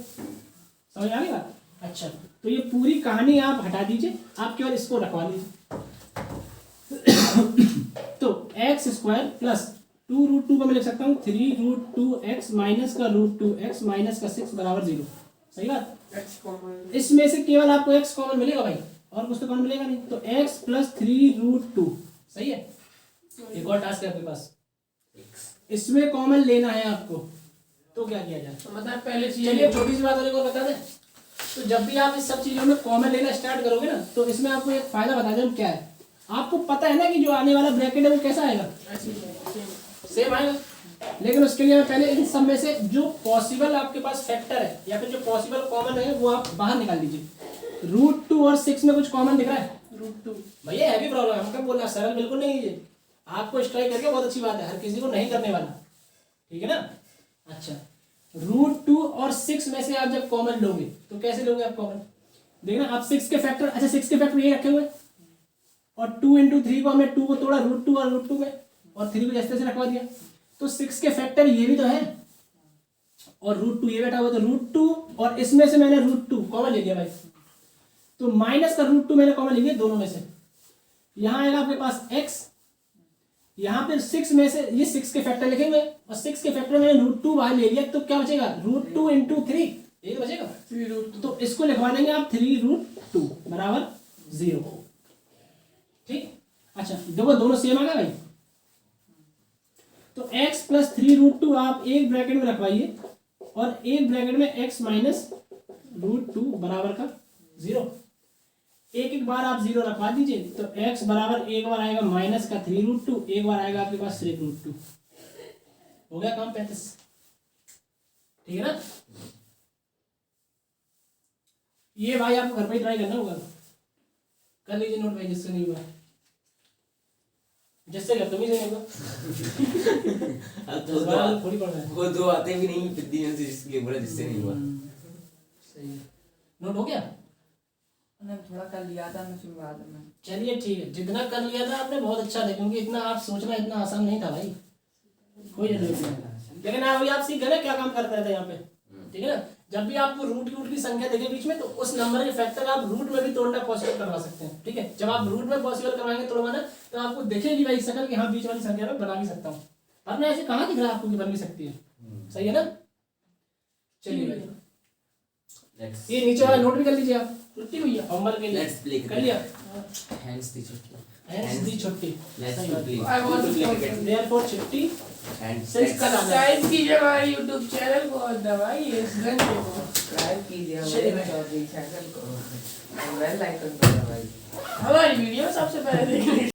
समझ आ गई बात? अच्छा, तो ये पूरी कहानी आप हटा दीजिए, आप केवल इसको रखवा लीजिए। तो x² प्लस 2√2 को मैं लिख सकता हूँ 3√2x माइनस का √2x माइनस का 6 बराबर 0। सही बात? इसमें से केवल आपको x कॉमन मिलेगा भाई, और कुछ तो कॉमन मिलेगा नहीं, तो x प्लस 3√2। सही है? एक और टास्क है आपके पास, इसमें कॉमन लेना है आपको, तो क्या किया जाए? मतलब पहले चलिए छोटी सी बात और एक और बता दें। तो जब भी आप इस सब चीजों में कॉमन लेना स्टार्ट करोगे ना, तो इसमें आपको एक फायदा बता दें क्या है। आपको पता है ना कि जो आने वाला ब्रैकेट है वो कैसा आएगा, सेम आएगा। लेकिन उसके लिए पहले इन सब में से जो पॉसिबल आपके पास फैक्टर है या फिर जो पॉसिबल कॉमन है वो आप बाहर निकाल दीजिए। √2 और 6 में कुछ कॉमन दिख रहा है? √2 भैया हैवी प्रॉब्लम है, हम क्या बोल रहे हैं, सरल बिल्कुल नहीं है। आपको स्ट्राइक करके बहुत अच्छी बात है, हर किसी को नहीं करने वाला। ठीक है ना? अच्छा, √2 और 6 में से आप जब कॉमन लोगे तो कैसे लोगे आप कॉमन? देखना आप 6 के फैक्टर, अच्छा 6 के फैक्टर ये रखे हुए और 2 × 3 को हमने 2 को तोड़ा √2 और √2 में, और 3 को जैसे रखवा दिया। तो 6 के फैक्टर ये भी तो है, और √2 ये बैठा हुआ, तो √2 और इसमें से मैंने √2 कॉमन ले लिया भाई, तो माइनस का √2 मैंने कॉमन ले लिया दोनों में से। यहाँ आएगा आपके पास x, यहाँ पे 6 में से ये 6 के फैक्टर लिखेंगे और 6 के फैक्टर में √2 बाहर ले लिया तो क्या बचेगा √2 × 3, यही बचेगा 3√2 तो इसको लिखवा देंगे आप 3√2 बराबर 0। ठीक, अच्छा देखो दोनों सेम आ गया भाई। तो x + 3√2 आप एक ब्रैकेट में रखवाइए और एक ब्रैकेट में x - √2 बराबर का 0। एक एक बार आप 0 रखवा दीजिए तो x बराबर एक बार आएगा माइनस का 3√2, एक बार आएगा आपके पास 3√2। हो गया काम 35। ठीक है ना। ये भाई आपको घर पे ही ट्राई करना होगा, कर लीजिए नोट भाई जिससे नहीं हुआ, जिससे कर तुम्हें नहीं होगा। अब दस बार थोड़ी पड़ रहा है। वो दो आते भी नहीं फिर दिन से जिसके बोला जिससे नहीं हुआ। सही है। नोट हो गया। मैंने थोड़ा कर लिया था मैं शुरुआत में। चलिए ठीक है, जितना कर लिया था आपने बहुत अच्छा था, क्योंकि इतना आप सोचना इतना आसान नहीं था भाई, कोई जरूरत नहीं। लेकिन अभी आप सीख गए ना क्या काम करते रहते यहाँ पे, ठीक है ना। जब भी आपको रूट की संख्या देखे बीच में तो उस नंबर के फैक्टर आप रूट में भी तोड़ना पॉसिबल करवा सकते हैं। ठीक है, जब आप रूट में पॉसिबल करवाएंगे तोड़वाना तो आपको देखेगी भाई शकल कि हाँ बीच वाली संख्या में बना भी सकता हूँ, वरना ऐसे कहाँ दिख रहा है आपको कि बन भी सकती है। सही है ना। चलिए भाई लेट्स ये नीचे वाला नोट भी कर लीजिए आप, छुट्टी भैया होमवर्क के लिए लेट्स प्ले कर लिया। हैंड्स दी छुट्टी हैंड्स दी छुट्टी, let's play I want to play cricket therefore छुट्टी हैंड्स सिंस कल आना है। सब्सक्राइब कीजिए हमारे YouTube चैनल को और दबाइए इस घंटे को। सब्सक्राइब कीजिए चलिए हमारे चौधरी चैनल को और बेल आइकन को दबाइए। हमारी वीडियो सबसे पहले देखने